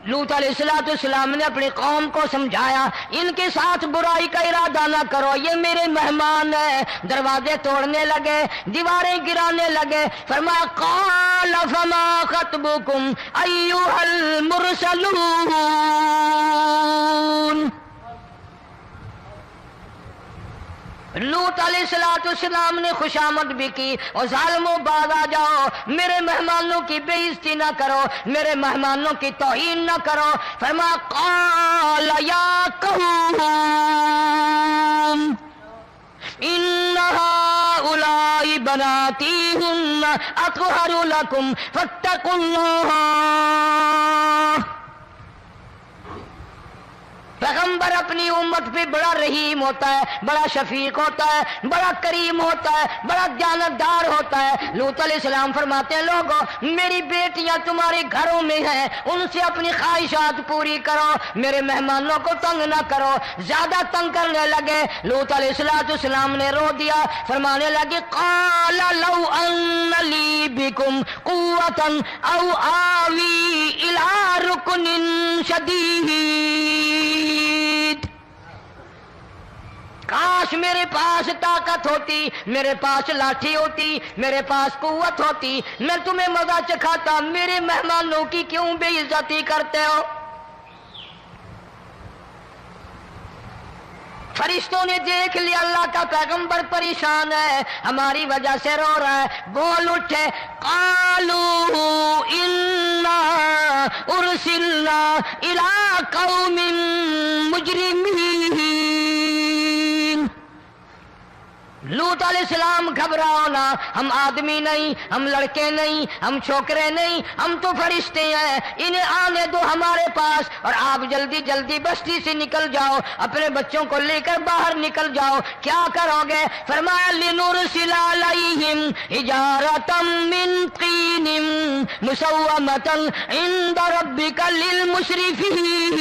لوط علیہ السلام نے اپنی قوم کو سمجھایا، ان کے ساتھ برائی کا ارادہ نہ کرو، یہ میرے مہمان ہیں. دروازے توڑنے لگے، دیواریں گرانے لگے. فرمایا قال فما خطبکم ایھا المرسلون. لوط علیہ السلام نے خوشامد بھی کی، اور ظالموں باز آ جاؤ، میرے مہمانوں کی بے عزتی نہ کرو، میرے مہمانوں کی توہین نہ کرو. فرمایا قال یا قوم ان هؤلاء بناتی هن اطہر لکم فاتقوا اللہ. پیغمبر اپنی امت پہ بڑا رحیم ہوتا ہے، بڑا شفیق ہوتا ہے، بڑا کریم ہوتا ہے، بڑا دیانتدار ہوتا ہے. لوط علیہ السلام فرماتے ہیں لوگوں میری بیٹیاں تمہارے گھروں میں ہیں، ان سے اپنی خواہشات پوری کرو، میرے مہمانوں کو تنگ نہ کرو. زیادہ تنگ کرنے لگے. لوط علیہ السلام نے رو دیا، فرمانے لگے قال لو ان لی بکم قوة او آوی الی رکن شدید. کاش میرے پاس طاقت ہوتی، میرے پاس لاٹھی ہوتی، میرے پاس قوت ہوتی، میں تمہیں مزہ چکھاتا. میرے مہمانوں کی کیوں بے عزتی کرتے ہو؟ فرشتوں نے دیکھ لیا اللہ کا پیغمبر پریشان ہے، ہماری وجہ سے رو رہا ہے، بول اٹھے قالوا انا ارسلنا الى قوم مجرمین۔ لوط علیہ السلام گھبراؤ نہ، ہم آدمی نہیں، ہم لڑکے نہیں، ہم چھوکرے نہیں، ہم تو فرشتے ہیں، انہیں آنے دو ہمارے پاس، اور آپ جلدی جلدی بستی سے نکل جاؤ، اپنے بچوں کو لے کر باہر نکل جاؤ۔ کیا کرو گے؟ فرمایا لنرسل علیہم حجارۃ من طین مسومۃ عند ربک للمسرفین۔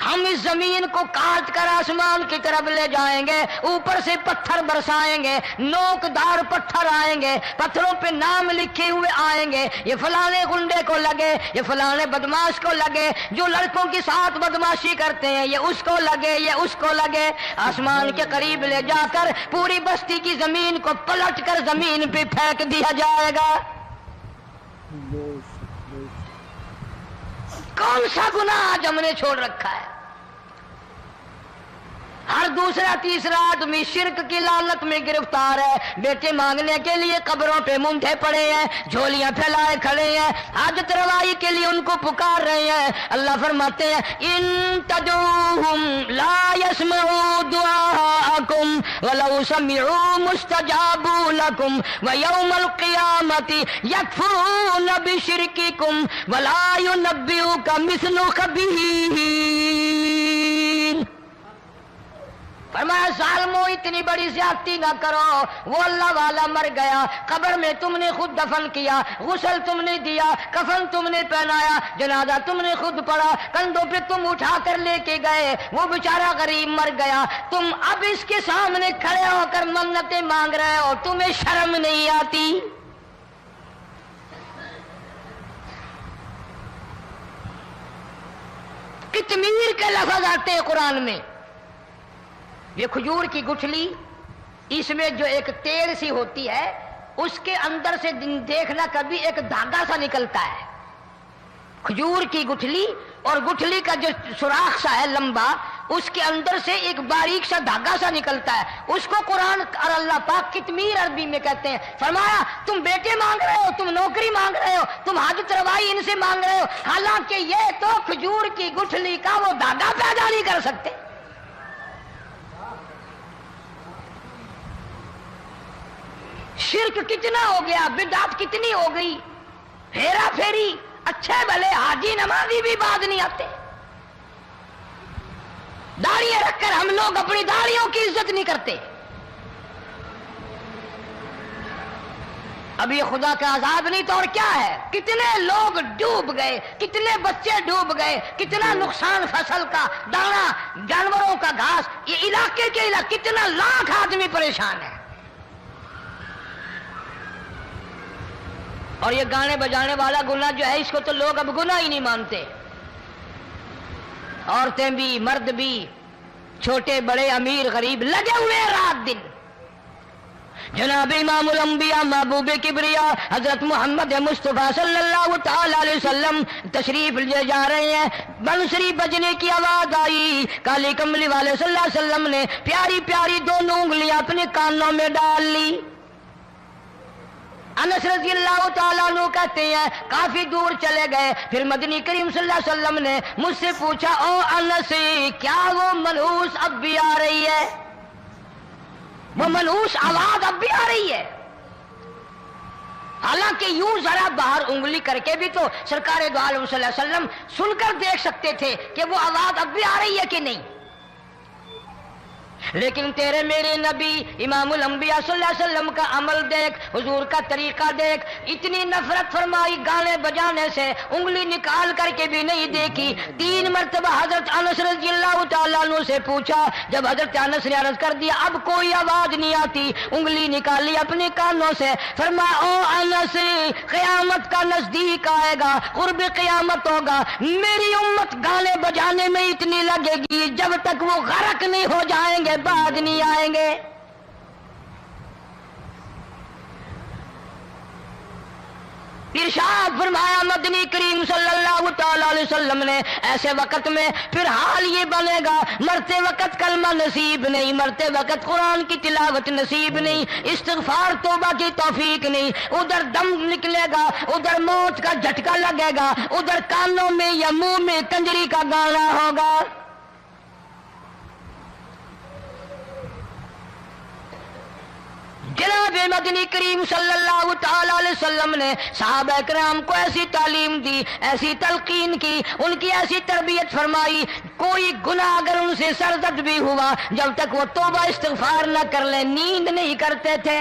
ہم اس زمین کو کاٹ کر آسمان کی طرف لے جائیں گے، اوپر سے پتھر برسائیں گے، نوکدار پتھر آئیں گے، پتھروں پہ نام لکھے ہوئے آئیں گے، یہ فلانے گنڈے کو لگے، یہ فلانے بدماش کو لگے، جو لڑکوں کے ساتھ بدماشی کرتے ہیں یہ اس کو لگے، یہ اس کو لگے۔ آسمان کے قریب لے جا کر پوری بستی کی زمین کو پلٹ کر زمین پہ پھینک دیا جائے گا۔ کون سا گناہ آج ہم نے چھوڑ رکھا ہے؟ ہر دوسرا تیسرا آدمی شرک کی لعنت میں گرفتار ہے، بیٹے مانگنے کے لیے قبروں پہ منڈے پڑے ہیں، جھولیاں پھیلائے کھڑے ہیں، حاجت روائی کے لیے ان کو پکار رہے ہیں۔ اللہ فرماتے ہیں ان تدعوہم لا يسمعوا دعاءکم ولو سمعوا مستجابوا لکم ویوم القیامت یکفرون بشرککم ولا ینبئک مثل خبیر۔ فرمایا ظالمو اتنی بڑی زیادتی نہ کرو، وہ اللہ والا مر گیا، قبر میں تم نے خود دفن کیا، غسل تم نے دیا، کفن تم نے پہنایا، جنازہ تم نے خود پڑھا، کندھوں پہ تم اٹھا کر لے کے گئے، وہ بیچارہ غریب مر گیا، تم اب اس کے سامنے کھڑے ہو کر منتیں مانگ رہے ہو، تمہیں شرم نہیں آتی؟ کتمیر کے لفظ آتے ہیں قرآن میں۔ یہ کھجور کی گٹھلی، اس میں جو ایک تیل سی ہوتی ہے، اس کے اندر سے دیکھنا کبھی ایک دھاگا سا نکلتا ہے، کھجور کی گٹھلی، اور گٹھلی کا جو سوراخ سا ہے لمبا، اس کے اندر سے ایک باریک سا دھاگا سا نکلتا ہے، اس کو قرآن اور اللہ پاک کتمیر عربی میں کہتے ہیں۔ فرمایا تم بیٹے مانگ رہے ہو، تم نوکری مانگ رہے ہو، تم حاجت روائی ان سے مانگ رہے ہو، حالانکہ یہ تو کھجور کی گٹھلی کا وہ دھاگا پیدا نہیں کر سکتے۔ شرک کتنا ہو گیا، بدعت کتنی ہو گئی، ہیرا پھیری، اچھے بھلے حاجی نمازی بھی بعد نہیں آتے، داڑیاں رکھ کر ہم لوگ اپنی داڑیوں کی عزت نہیں کرتے۔ اب یہ خدا کا عذاب نہیں تو اور کیا ہے؟ کتنے لوگ ڈوب گئے، کتنے بچے ڈوب گئے، کتنا نقصان فصل کا، دانا، جانوروں کا گھاس، یہ علاقے کے علاقے کتنا لاکھ آدمی پریشان ہے۔ اور یہ گانے بجانے والا گناہ جو ہے، اس کو تو لوگ اب گناہ ہی نہیں مانتے، عورتیں بھی مرد بھی، چھوٹے بڑے امیر غریب لگے ہوئے رات دن۔ جناب امام الانبیاء محبوب کبریا حضرت محمد مصطفیٰ صلی اللہ تعالی علیہ وسلم تشریف لے جا رہے ہیں، بنسری بجنے کی آواز آئی، کالی کملی والے صلی اللہ علیہ وسلم نے پیاری پیاری دونوں انگلیاں اپنے کانوں میں ڈال لی۔ انس رضی اللہ تعالیٰ عنہ کہتے ہیں کافی دور چلے گئے، پھر مدنی کریم صلی اللہ علیہ وسلم نے مجھ سے پوچھا او انس کیا وہ منحوس اب بھی آ رہی ہے؟ وہ منحوس آواز اب بھی آ رہی ہے؟ حالانکہ یوں ذرا باہر انگلی کر کے بھی تو سرکار دو عالم صلی اللہ علیہ وسلم سن کر دیکھ سکتے تھے کہ وہ آواز اب بھی آ رہی ہے کہ نہیں، لیکن تیرے میرے نبی امام الانبیاء صلی اللہ علیہ وسلم کا عمل دیکھ، حضور کا طریقہ دیکھ، اتنی نفرت فرمائی گانے بجانے سے، انگلی نکال کر کے بھی نہیں دیکھی۔ 3 مرتبہ حضرت انس رضی اللہ تعالیٰ عنہ سے پوچھا، جب حضرت انس نے عرض کر دیا اب کوئی آواز نہیں آتی، انگلی نکالی اپنے کانوں سے، فرمایا او انس قیامت کا نزدیک آئے گا، قرب قیامت ہوگا، میری امت گانے بجانے میں اتنی لگے گی جب تک وہ غرق نہیں ہو جائیں گے بعد نہیں آئیں گے۔ ارشاد فرمایا مدنی کریم صلی اللہ تعالی علیہ وسلم نے ایسے وقت میں پھر حال یہ بنے گا، مرتے وقت کلمہ نصیب نہیں، مرتے وقت قرآن کی تلاوت نصیب نہیں، استغفار توبہ کی توفیق نہیں، ادھر دم نکلے گا، ادھر موت کا جھٹکا لگے گا، ادھر کانوں میں یا منہ میں کنجری کا گانا ہوگا۔ جناب مدنی کریم صلی اللہ تعالی علیہ وسلم نے صحابہ کرام کو ایسی تعلیم دی، ایسی تلقین کی، ان کی ایسی تربیت فرمائی، کوئی گناہ اگر ان سے سرزد بھی ہوا جب تک وہ توبہ استغفار نہ کر لیں نیند نہیں کرتے تھے۔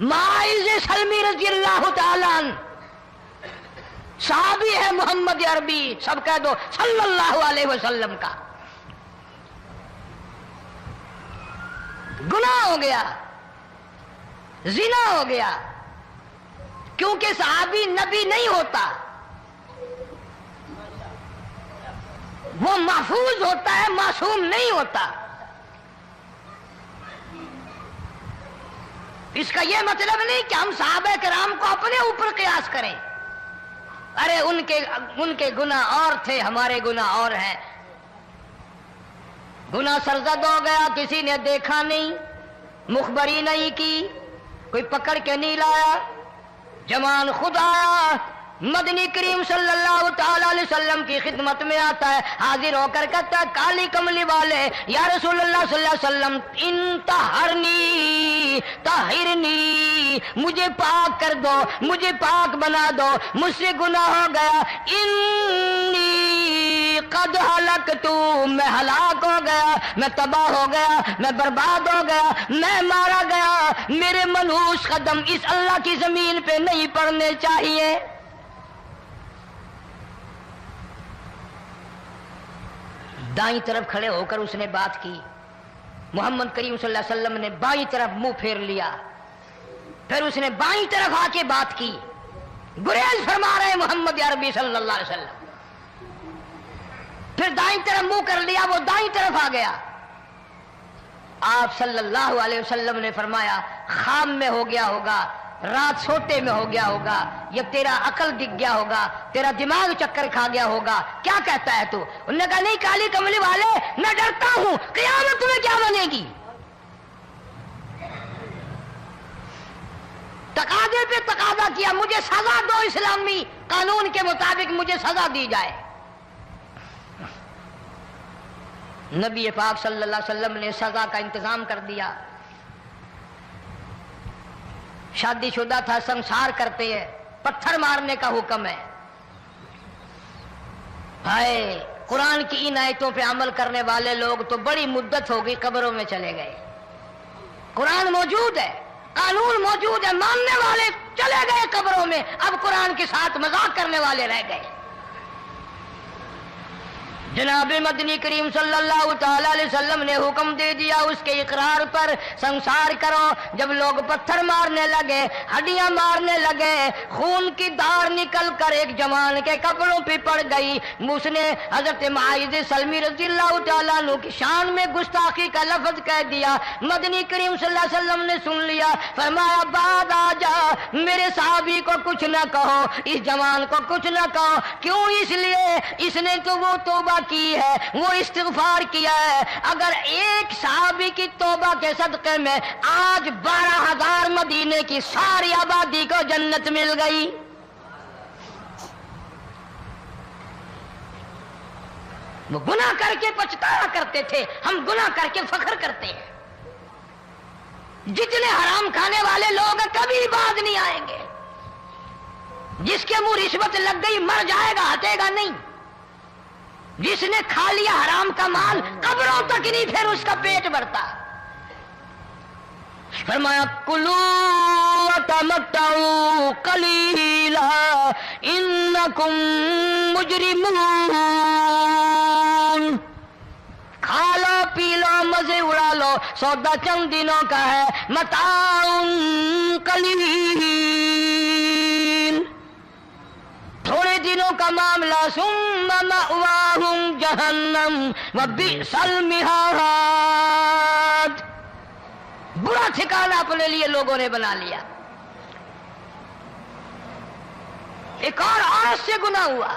معاذ سلمی رضی اللہ تعالیٰ عنہ صحابی ہے محمد عربی، سب کہہ دو صلی اللہ علیہ وسلم کا۔ گناہ ہو گیا، زنا ہو گیا، کیونکہ صحابی نبی نہیں ہوتا، وہ محفوظ ہوتا ہے، معصوم نہیں ہوتا۔ اس کا یہ مطلب نہیں کہ ہم صحابہ کرام کو اپنے اوپر قیاس کریں، ارے ان کے گناہ اور تھے، ہمارے گناہ اور ہیں۔ گناہ سرزد ہو گیا، کسی نے دیکھا نہیں، مخبری نہیں کی، کوئی پکڑ کے نہیں لایا، جوان خود آیا، مدنی کریم صلی اللہ تعالی علیہ وسلم کی خدمت میں آتا ہے، حاضر ہو کر کہتا ہے کالی کملی والے یا رسول اللہ صلی اللہ علیہ وسلم انطہرنی طہرنی، مجھے پاک کر دو، مجھے پاک بنا دو، مجھ سے گناہ ہو گیا، انی قد ہلکتو، میں ہلاک ہو گیا، میں تباہ ہو گیا، میں برباد ہو گیا، میں مارا گیا، میرے منحوس قدم اس اللہ کی زمین پہ نہیں پڑنے چاہیے۔ دائیں طرف کھڑے ہو کر اس نے بات کی، محمد کریم صلی اللہ علیہ وسلم نے بائیں طرف منہ پھیر لیا، پھر اس نے بائیں طرف آ کے بات کی، گریز فرما رہے محمد عربی صلی اللہ علیہ وسلم، پھر دائیں طرف منہ کر لیا، وہ دائیں طرف آ گیا۔ آپ صلی اللہ علیہ وسلم نے فرمایا خام میں ہو گیا ہوگا، رات سوتے میں ہو گیا ہوگا، یا تیرا عقل دکھ گیا ہوگا، تیرا دماغ چکر کھا گیا ہوگا، کیا کہتا ہے تو؟ انہوں نے کہا نہیں کالی کملی والے، میں ڈرتا ہوں قیامت میں کیا بنے گی، تقاضے پہ تقاضا کیا، مجھے سزا دو، اسلامی قانون کے مطابق مجھے سزا دی جائے۔ نبی پاک صلی اللہ علیہ وسلم نے سزا کا انتظام کر دیا۔ شادی شدہ تھا، سنسار کرتے ہیں، پتھر مارنے کا حکم ہے۔ ہائے قرآن کی ان آیتوں پہ عمل کرنے والے لوگ تو بڑی مدت ہو گئی قبروں میں چلے گئے۔ قرآن موجود ہے، قانون موجود ہے، ماننے والے چلے گئے قبروں میں، اب قرآن کے ساتھ مذاق کرنے والے رہ گئے۔ جناب مدنی کریم صلی اللہ تعالی علیہ وسلم نے حکم دے دیا اس کے اقرار پر سنسار کرو۔ جب لوگ پتھر مارنے لگے، ہڈیاں مارنے لگے، خون کی دھار نکل کر ایک جوان کے کپڑوں پہ پڑ گئی، اس نے حضرت معاذ سلمی رضی اللہ تعالیٰ عنہ کی شان میں گستاخی کا لفظ کہہ دیا۔ مدنی کریم صلی اللہ علیہ وسلم نے سن لیا، فرمایا بعد آ جا، میرے صحابی کو کچھ نہ کہو، اس جوان کو کچھ نہ کہو۔ کیوں؟ اس لیے اس نے تو وہ توبہ کی ہے، وہ استغفار کیا ہے۔ اگر ایک صحابی کی توبہ کے صدقے میں آج 12,000 مدینے کی ساری آبادی کو جنت مل گئی۔ وہ گناہ کر کے پچھتایا کرتے تھے، ہم گناہ کر کے فخر کرتے ہیں۔ جتنے حرام کھانے والے لوگ کبھی باز نہیں آئیں گے۔ جس کے منہ رشوت لگ گئی مر جائے گا، ہٹے گا نہیں۔ جس نے کھا لیا حرام کا مال قبروں تک نہیں پھر اس کا پیٹ بھرتا۔ فرمایا کلو وتمتعوا قلیلا انکم مجرمون، کھا لو پی لو مزے اڑا لو، سودا چند دنوں کا ہے، متاع قلیل، تھوڑے دنوں کا معاملہ، ثم مأواہم جہنم وبئس المہاد، برا ٹھکانہ اپنے لیے لوگوں نے بنا لیا. ایک اور عورت سے گناہ ہوا،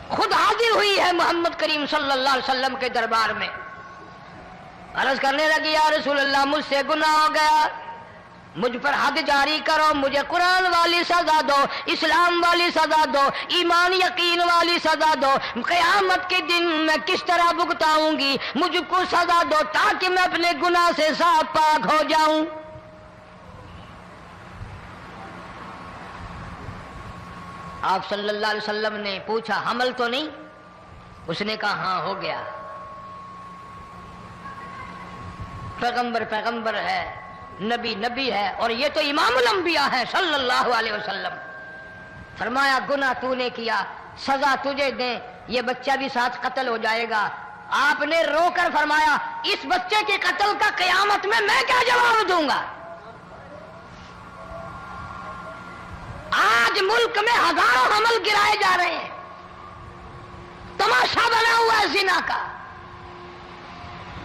خود حاضر ہوئی ہے محمد کریم صلی اللہ علیہ وسلم کے دربار میں، عرض کرنے لگی یا رسول اللہ مجھ سے گناہ ہو گیا، مجھ پر حد جاری کرو، مجھے قرآن والی سزا دو، اسلام والی سزا دو، ایمان یقین والی سزا دو، قیامت کے دن میں کس طرح بھگتاؤں گی، مجھ کو سزا دو تاکہ میں اپنے گناہ سے صاف پاک ہو جاؤں. آپ صلی اللہ علیہ وسلم نے پوچھا حمل تو نہیں؟ اس نے کہا ہاں ہو گیا. پیغمبر ہے، نبی نبی ہے، اور یہ تو امام الانبیاء ہے صلی اللہ علیہ وسلم. فرمایا گناہ تو نے کیا، سزا تجھے دیں، یہ بچہ بھی ساتھ قتل ہو جائے گا. آپ نے رو کر فرمایا اس بچے کے قتل کا قیامت میں کیا جواب دوں گا؟ آج ملک میں ہزاروں حمل گرائے جا رہے ہیں، تماشا بنا ہوا ہے زنا کا.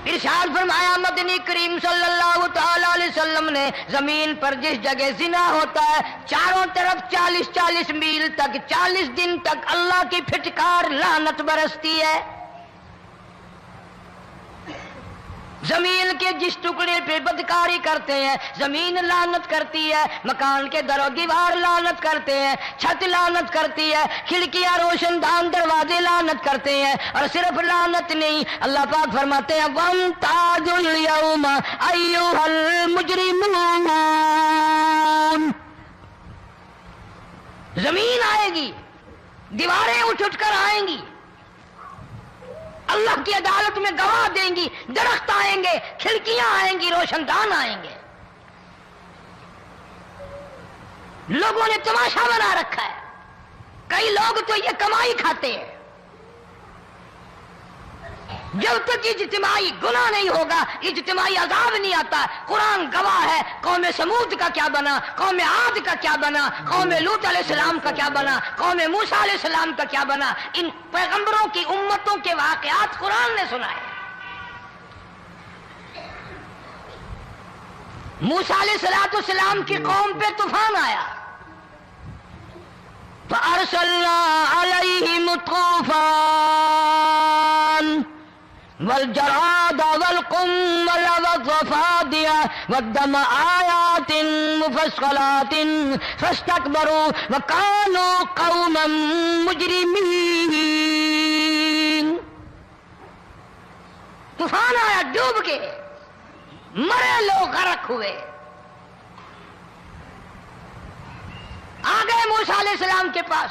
ارشاد فرمایا مدنی کریم صلی اللہ تعالی علیہ وسلم نے زمین پر جس جگہ زنا ہوتا ہے چاروں طرف 40 میل تک 40 دن تک اللہ کی پھٹکار لعنت برستی ہے. زمین کے جس ٹکڑے پہ بدکاری کرتے ہیں زمین لعنت کرتی ہے، مکان کے در و دیوار لعنت کرتے ہیں، چھت لعنت کرتی ہے، کھڑکیاں روشن دان دروازے لعنت کرتے ہیں. اور صرف لعنت نہیں، اللہ پاک فرماتے ہیں وَامْتَازُوا الْيَوْمَ أَيُّهَا الْمُجْرِمُونَ. زمین آئے گی، دیواریں اٹھ کر آئیں گی، اللہ کی عدالت میں گواہ دیں گی، درخت آئیں گے، کھڑکیاں آئیں گی، روشن دان آئیں گے. لوگوں نے تماشا بنا رکھا ہے. کئی لوگ تو یہ کمائی کھاتے ہیں. جب تک اجتماعی گناہ نہیں ہوگا اجتماعی عذاب نہیں آتا. قرآن گواہ ہے، قوم سمود کا کیا بنا، قوم عاد کا کیا بنا، قوم لوط علیہ السلام کا کیا بنا، قوم موسیٰ علیہ السلام کا کیا بنا. ان پیغمبروں کی امتوں کے واقعات قرآن نے سنائے. موسیٰ علیہ السلام کی قوم پہ طوفان آیا، فَأَرْسَلْنَا عَلَيْهِمُ الطُّوفَانَ والجراد والقمل والضفادع والدم آيات مفصلات فاستكبروا وكانوا قوما مجرمين. طوفان آیا، ڈوب کے مرے لوگ، غرق ہوئے. آ گئے موسیٰ علیہ السلام کے پاس،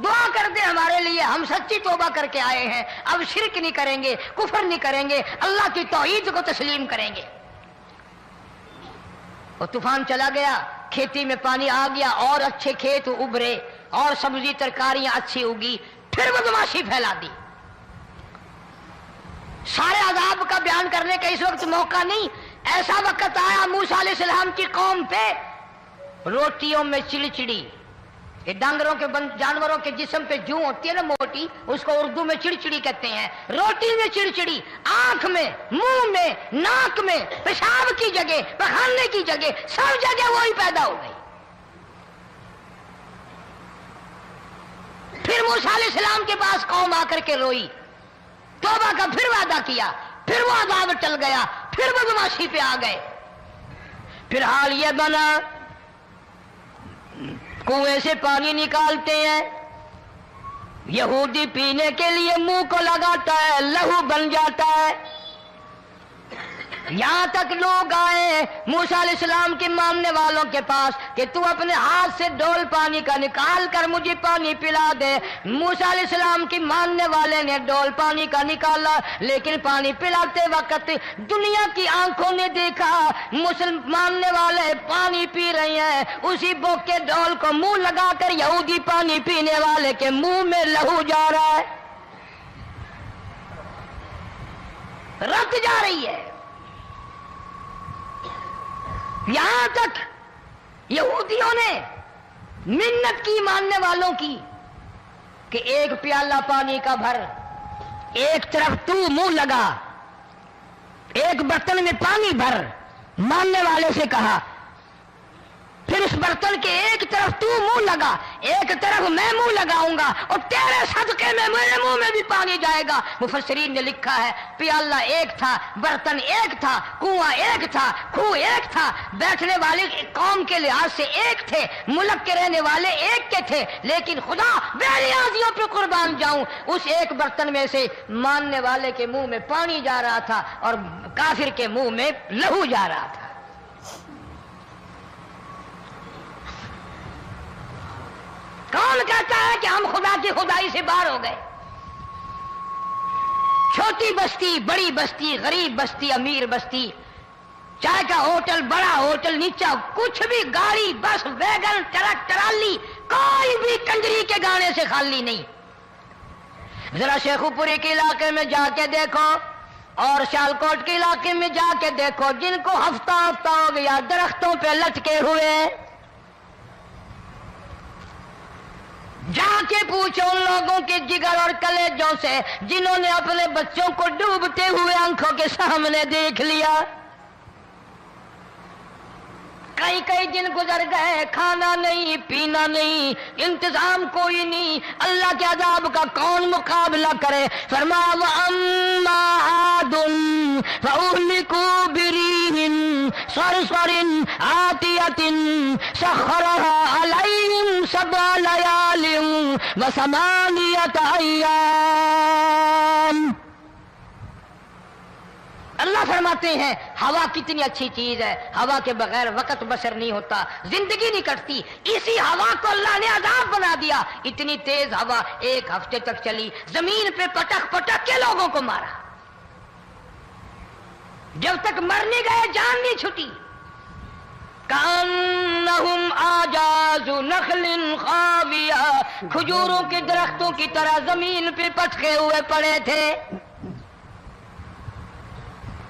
دعا کر دے ہمارے لیے، ہم سچی توبہ کر کے آئے ہیں، اب شرک نہیں کریں گے، کفر نہیں کریں گے، اللہ کی توحید کو تسلیم کریں گے. اور طوفان چلا گیا، کھیتی میں پانی آ گیا، اور اچھے کھیت ابھرے، اور سبزی ترکاریاں اچھی اگی. پھر بدماشی پھیلا دی. سارے عذاب کا بیان کرنے کا اس وقت موقع نہیں. ایسا وقت آیا موسیٰ علیہ السلام کی قوم پہ روٹیوں میں چڑچڑی. یہ ڈانگروں کے جانوروں کے جسم پہ جوں ہوتی ہے نا موٹی، اس کو اردو میں چڑچڑی کہتے ہیں. روٹی میں چڑچڑی، آنکھ میں، منہ میں، ناک میں، پیشاب کی جگہ، پخانے کی جگہ، سب جگہ وہی پیدا ہو گئی. پھر موسیٰ علیہ السلام کے پاس قوم آ کر کے روئی، توبہ کا پھر وعدہ کیا، پھر وہ عذاب ٹل گیا، پھر بدماشی پہ آ گئے. پھر حال یہ بنا کنویں سے پانی نکالتے ہیں، یہودی پینے کے لیے منہ کو لگاتا ہے، لہو بن جاتا ہے. یہاں تک لوگ آئے موسیٰ علیہ السلام کے ماننے والوں کے پاس کہ تو اپنے ہاتھ سے ڈول پانی کا نکال کر مجھے پانی پلا دے. موسیٰ علیہ السلام کی ماننے والے نے ڈول پانی کا نکالا، لیکن پانی پلاتے وقت دنیا کی آنکھوں نے دیکھا ماننے والے پانی پی رہے ہیں، اسی بوک کے ڈول کو منہ لگا کر یہودی پانی پینے والے کے منہ میں لہو جا رہا ہے، رت جا رہی ہے. یہاں تک یہودیوں نے منت کی ماننے والوں کی کہ ایک پیالہ پانی کا بھر، ایک طرف تو منہ لگا، ایک برتن میں پانی بھر، ماننے والے سے کہا، پھر اس برتن کے ایک طرف تو منہ لگا، ایک طرف میں منہ لگاؤں گا، اور تیرے صدقے میں میرے منہ میں بھی پانی جائے گا۔ مفسرین نے لکھا ہے پیالہ ایک تھا، برتن ایک تھا، کنواں ایک تھا، کھوہ ایک تھا، بیٹھنے والے قوم کے لحاظ سے ایک تھے، ملک کے رہنے والے ایک کے تھے، لیکن خدا بے نیازیوں پہ قربان جاؤں، اس ایک برتن میں سے ماننے والے کے منہ میں پانی جا رہا تھا اور کافر کے منہ میں لہو جا رہا تھا۔ کون کہتا ہے کہ ہم خدا کی خدائی سے باہر ہو گئے؟ چھوٹی بستی، بڑی بستی، غریب بستی، امیر بستی، چائے کا ہوٹل، بڑا ہوٹل، نیچا کچھ بھی، گاڑی، بس، ویگن، ٹرک، ٹرالی، کوئی بھی کنجری کے گانے سے خالی نہیں۔ ذرا شیخو پوری کے علاقے میں جا کے دیکھو اور سیالکوٹ کے علاقے میں جا کے دیکھو، جن کو ہفتہ ہفتہ ہو گیا درختوں پہ لٹکے ہوئے، جا کے پوچھو ان لوگوں کے جگر اور کلیجوں سے جنہوں نے اپنے بچوں کو ڈوبتے ہوئے آنکھوں کے سامنے دیکھ لیا۔ کئی دن گزر گئے، کھانا نہیں، پینا نہیں، انتظام کوئی نہیں، اللہ کے عذاب کا کون مقابلہ کرے؟ فرمایا وَأَمَّا عَادٌ فَأُهْلِكُوا بِرِيحٍ صَرْصَرٍ عَاتِيَةٍ سَخَّرَهَا عَلَيْهِمْ سَبْعَ لَيَالٍ وَثَمَانِيَةَ أَيَّامٍ۔ اللہ فرماتے ہیں ہوا کتنی اچھی چیز ہے، ہوا کے بغیر وقت بسر نہیں ہوتا، زندگی نہیں کٹتی، اسی ہوا کو اللہ نے عذاب بنا دیا۔ اتنی تیز ہوا ایک ہفتے تک چلی، زمین پہ پٹک پٹک کے لوگوں کو مارا، جب تک مر نہیں گئے جان نہیں چھٹی۔ کأنہم اعجاز نخل خاویہ، کھجوروں کے درختوں کی طرح زمین پہ پٹکے ہوئے پڑے تھے۔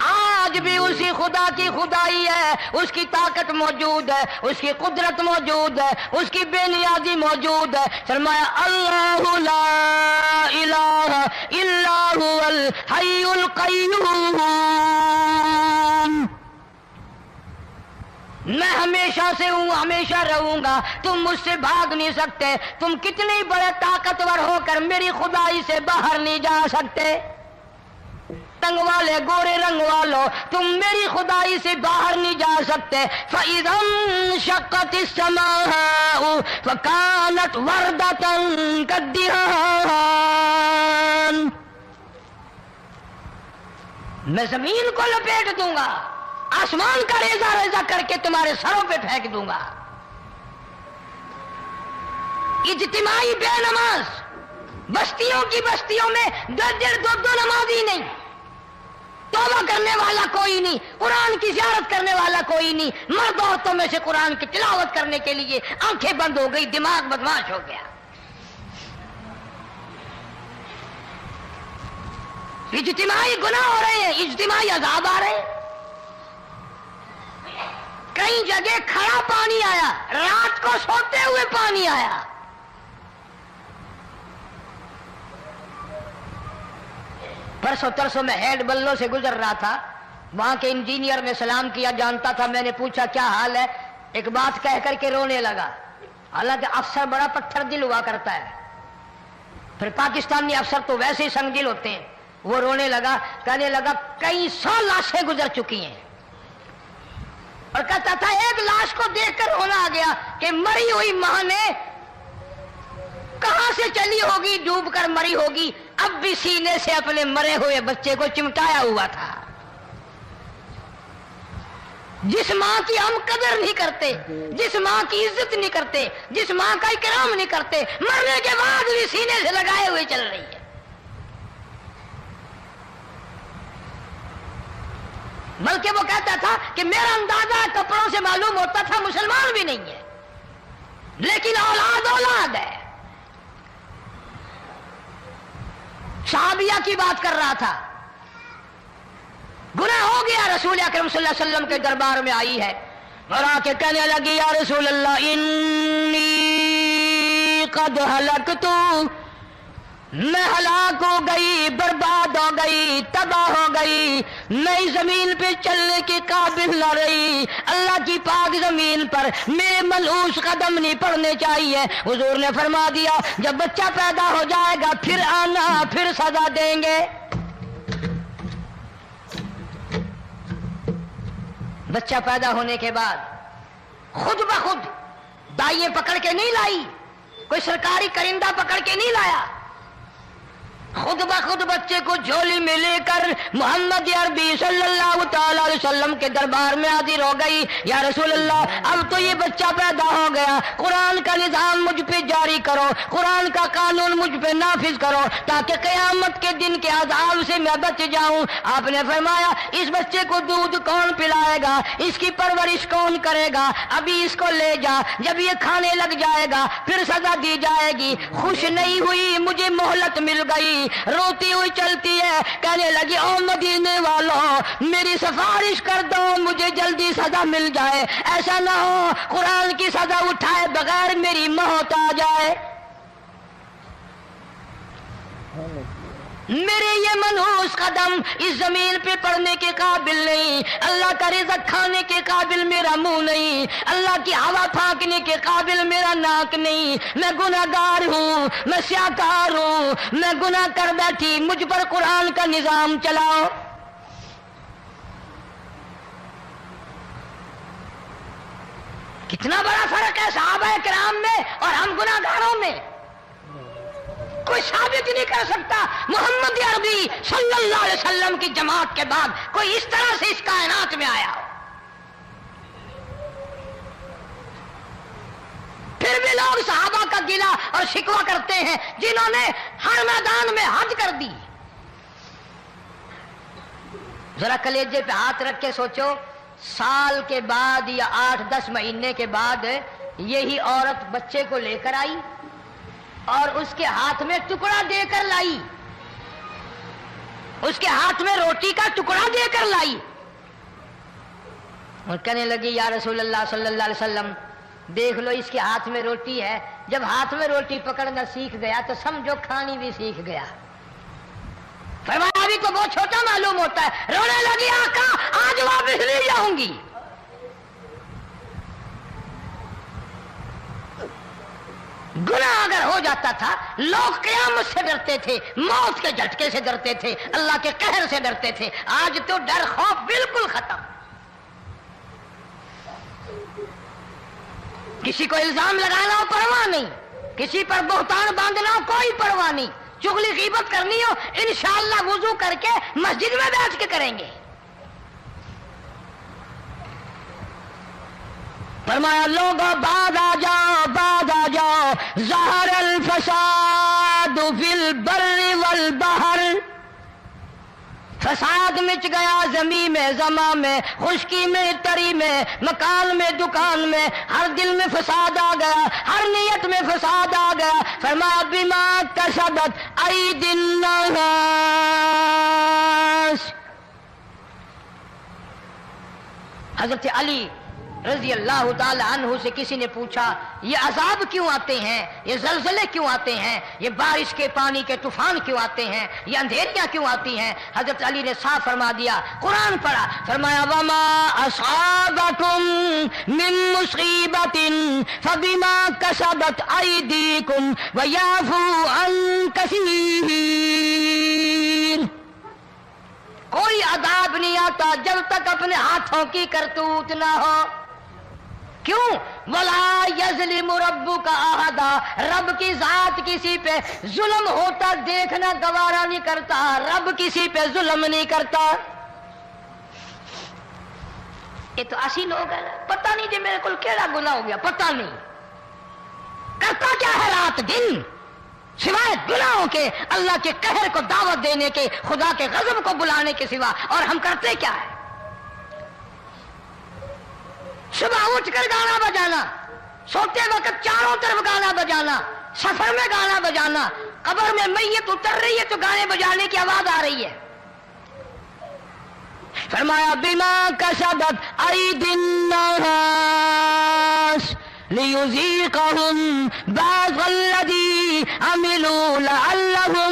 آج بھی اسی خدا کی خدائی ہے، اس کی طاقت موجود ہے، اس کی قدرت موجود ہے، اس کی بے نیازی موجود ہے۔ فرمایا اللہ لا الہ الا هو الحی القیوم، میں ہمیشہ سے ہوں، ہمیشہ رہوں گا، تم مجھ سے بھاگ نہیں سکتے، تم کتنی بڑے طاقتور ہو کر میری خدائی سے باہر نہیں جا سکتے۔ رنگ والے، گورے رنگ والو، تم میری خدائی سے باہر نہیں جا سکتے۔ فَإِذَا انشَقَّتِ السَّمَاءُ فَكَانَتْ وَرْدَةً كَالدِّهَانِ، میں زمین کو لپیٹ دوں گا، آسمان کا ریزہ ریزہ کر کے تمہارے سروں پہ پھینک دوں گا۔ اجتماعی بے نماز، بستیوں کی بستیوں میں دو نمازی نہیں، توبہ کرنے والا کوئی نہیں، قرآن کی زیارت کرنے والا کوئی نہیں، مرد عورتوں میں سے قرآن کی تلاوت کرنے کے لیے آنکھیں بند ہو گئی، دماغ بدماش ہو گیا۔ اجتماعی گناہ ہو رہے ہیں، اجتماعی عذاب آ رہے ہیں۔ کئی جگہ کھڑا پانی آیا، رات کو سوتے ہوئے پانی آیا۔ پرسوں ترسوں میں ہیڈ بلوں سے گزر رہا تھا، وہاں کے انجینئر نے سلام کیا، جانتا تھا، میں نے پوچھا کیا حال ہے، ایک بات کہہ کر کے رونے لگا، حالانکہ افسر بڑا پتھر دل ہوا کرتا ہے، پھر پاکستانی افسر تو ویسے ہی سنگ دل ہوتے ہیں۔ وہ رونے لگا، کہنے لگا کئی 100 لاشیں گزر چکی ہیں، اور کہتا تھا ایک لاش کو دیکھ کر رونا آ گیا کہ مری ہوئی ماں نے کہاں سے چلی ہوگی، ڈوب کر مری ہوگی، اب بھی سینے سے اپنے مرے ہوئے بچے کو چمٹایا ہوا تھا۔ جس ماں کی ہم قدر نہیں کرتے، جس ماں کی عزت نہیں کرتے، جس ماں کا اکرام نہیں کرتے، مرنے کے بعد بھی سینے سے لگائے ہوئے چل رہی ہے۔ بلکہ وہ کہتا تھا کہ میرا اندازہ کپڑوں سے معلوم ہوتا تھا مسلمان بھی نہیں ہے، لیکن اولاد اولاد ہے۔ صحابیہ کی بات کر رہا تھا، گناہ ہو گیا، رسول اکرم صلی اللہ علیہ وسلم کے دربار میں آئی ہے اور آ کے کہنے لگی یا رسول اللہ انی قد ہلکت، میں ہلاک ہو گئی، برباد ہو گئی، تباہ ہو گئی، میں اس زمین پہ چلنے کے قابل نہ رہی، اللہ کی پاک زمین پر میرے ملعوس قدم نہیں پڑنے چاہیے۔ حضور نے فرما دیا جب بچہ پیدا ہو جائے گا پھر آنا، پھر سزا دیں گے۔ بچہ پیدا ہونے کے بعد خود بخود دائیں پکڑ کے نہیں لائی، کوئی سرکاری کرندہ پکڑ کے نہیں لایا، خود بخود بچے کو جھولی میں لے کر محمد عربی صلی اللہ تعالی علیہ وسلم کے دربار میں حاضر ہو گئی۔ یا رسول اللہ، اب تو یہ بچہ پیدا ہو گیا، قرآن کا نظام مجھ پہ جاری کرو، قرآن کا قانون مجھ پہ نافذ کرو تاکہ قیامت کے دن کے عذاب سے میں بچ جاؤں۔ آپ نے فرمایا اس بچے کو دودھ کون پلائے گا، اس کی پرورش کون کرے گا، ابھی اس کو لے جا، جب یہ کھانے لگ جائے گا پھر سزا دی جائے گی۔ خوش نہیں ہوئی، مجھے مہلت مل گئی، روتی ہوئی چلتی ہے، کہنے لگی او مدینے والوں میری سفارش کر دو، مجھے جلدی سزا مل جائے، ایسا نہ ہو قرآن کی سزا اٹھائے بغیر میری موت آ جائے۔ میرے یہ منحوس قدم اس زمین پہ پڑنے کے قابل نہیں، اللہ کا رزق کھانے کے قابل میرا منہ نہیں، اللہ کی ہوا پھانکنے کے قابل میرا ناک نہیں، میں گناہگار ہوں، میں سیاکار ہوں، میں گناہ کر بیٹھی، مجھ پر قرآن کا نظام چلاؤ۔ کتنا بڑا فرق ہے صحابہ کرام میں اور ہم گناہگاروں میں، کوئی ثابت نہیں کر سکتا محمد عربی صلی اللہ علیہ وسلم کی جماعت کے بعد کوئی اس طرح سے اس کائنات میں آیا ہو۔ پھر بھی لوگ صحابہ کا گلہ اور شکوہ کرتے ہیں جنہوں نے ہر میدان میں حج کر دی۔ ذرا کلیجے پہ ہاتھ رکھ کے سوچو، سال کے بعد یا 8-10 مہینے کے بعد یہی عورت بچے کو لے کر آئی اور اس کے ہاتھ میں ٹکڑا دے کر لائی، اس کے ہاتھ میں روٹی کا ٹکڑا دے کر لائی اور کہنے لگی یا رسول اللہ صلی اللہ علیہ وسلم دیکھ لو اس کے ہاتھ میں روٹی ہے، جب ہاتھ میں روٹی پکڑنا سیکھ گیا تو سمجھو کھانی بھی سیکھ گیا۔ فرمایا ابھی تو بہت چھوٹا معلوم ہوتا ہے، رونے لگی آقا آج واپس نہیں جاؤں گی۔ گناہ اگر ہو جاتا تھا لوگ قیامت سے ڈرتے تھے، موت کے جھٹکے سے ڈرتے تھے، اللہ کے قہر سے ڈرتے تھے، آج تو ڈر خوف بالکل ختم۔ کسی کو الزام لگانا ہو پرواہ نہیں، کسی پر بہتان باندھنا ہو کوئی پرواہ نہیں، چغلی غیبت کرنی ہو انشاءاللہ وضو کر کے مسجد میں بیٹھ کے کریں گے۔ فرمایا لوگوں بعد آ جاؤ، بعد آ جاؤ، ظہر الفساد فی البر والبحر، فساد مچ گیا زمین میں، زماں میں، خشکی میں، تری میں، مکان میں، دکان میں، ہر دل میں فساد آ گیا، ہر نیت میں فساد آ گیا۔ فرمایا بما کسبت ایدی الناس، حضرت علی رضی اللہ تعالی عنہ سے کسی نے پوچھا یہ عذاب کیوں آتے ہیں، یہ زلزلے کیوں آتے ہیں، یہ بارش کے پانی کے طوفان کیوں آتے ہیں، یہ اندھیریاں کیوں آتی ہیں؟ حضرت علی نے صاف فرما دیا، قرآن پڑھا، فرمایا وما اصابکم من مصیبت فبما کسبت ایدیکم ویعفو عن کثیر۔ کوئی عذاب نہیں آتا جب تک اپنے ہاتھوں کی کرتوت نہ ہو۔ کیوں؟ وَلَا يَظْلِمُ رَبُّكَ أَحَدًا، رب کی ذات کسی پہ ظلم ہوتا دیکھنا گوارا نہیں کرتا، رب کسی پہ ظلم نہیں کرتا۔ یہ تو ایسی لوگ ہیں پتہ نہیں جی میرے کو کیڑا گناہ ہو گیا، پتہ نہیں کرتا کیا ہے رات دن سوائے گناہوں کے، اللہ کے قہر کو دعوت دینے کے، خدا کے غضب کو بلانے کے سوا، اور ہم کرتے کیا ہے؟ صبح اٹھ کر گانا بجانا، سوتے وقت چاروں طرف گانا بجانا، سفر میں گانا بجانا، قبر میں میت اتر رہی ہے تو گانے بجانے کی آواز آ رہی ہے۔ فرمایا بما کسبت ایدی الناس لیذیقہم بعض الذی عملوا لعلہم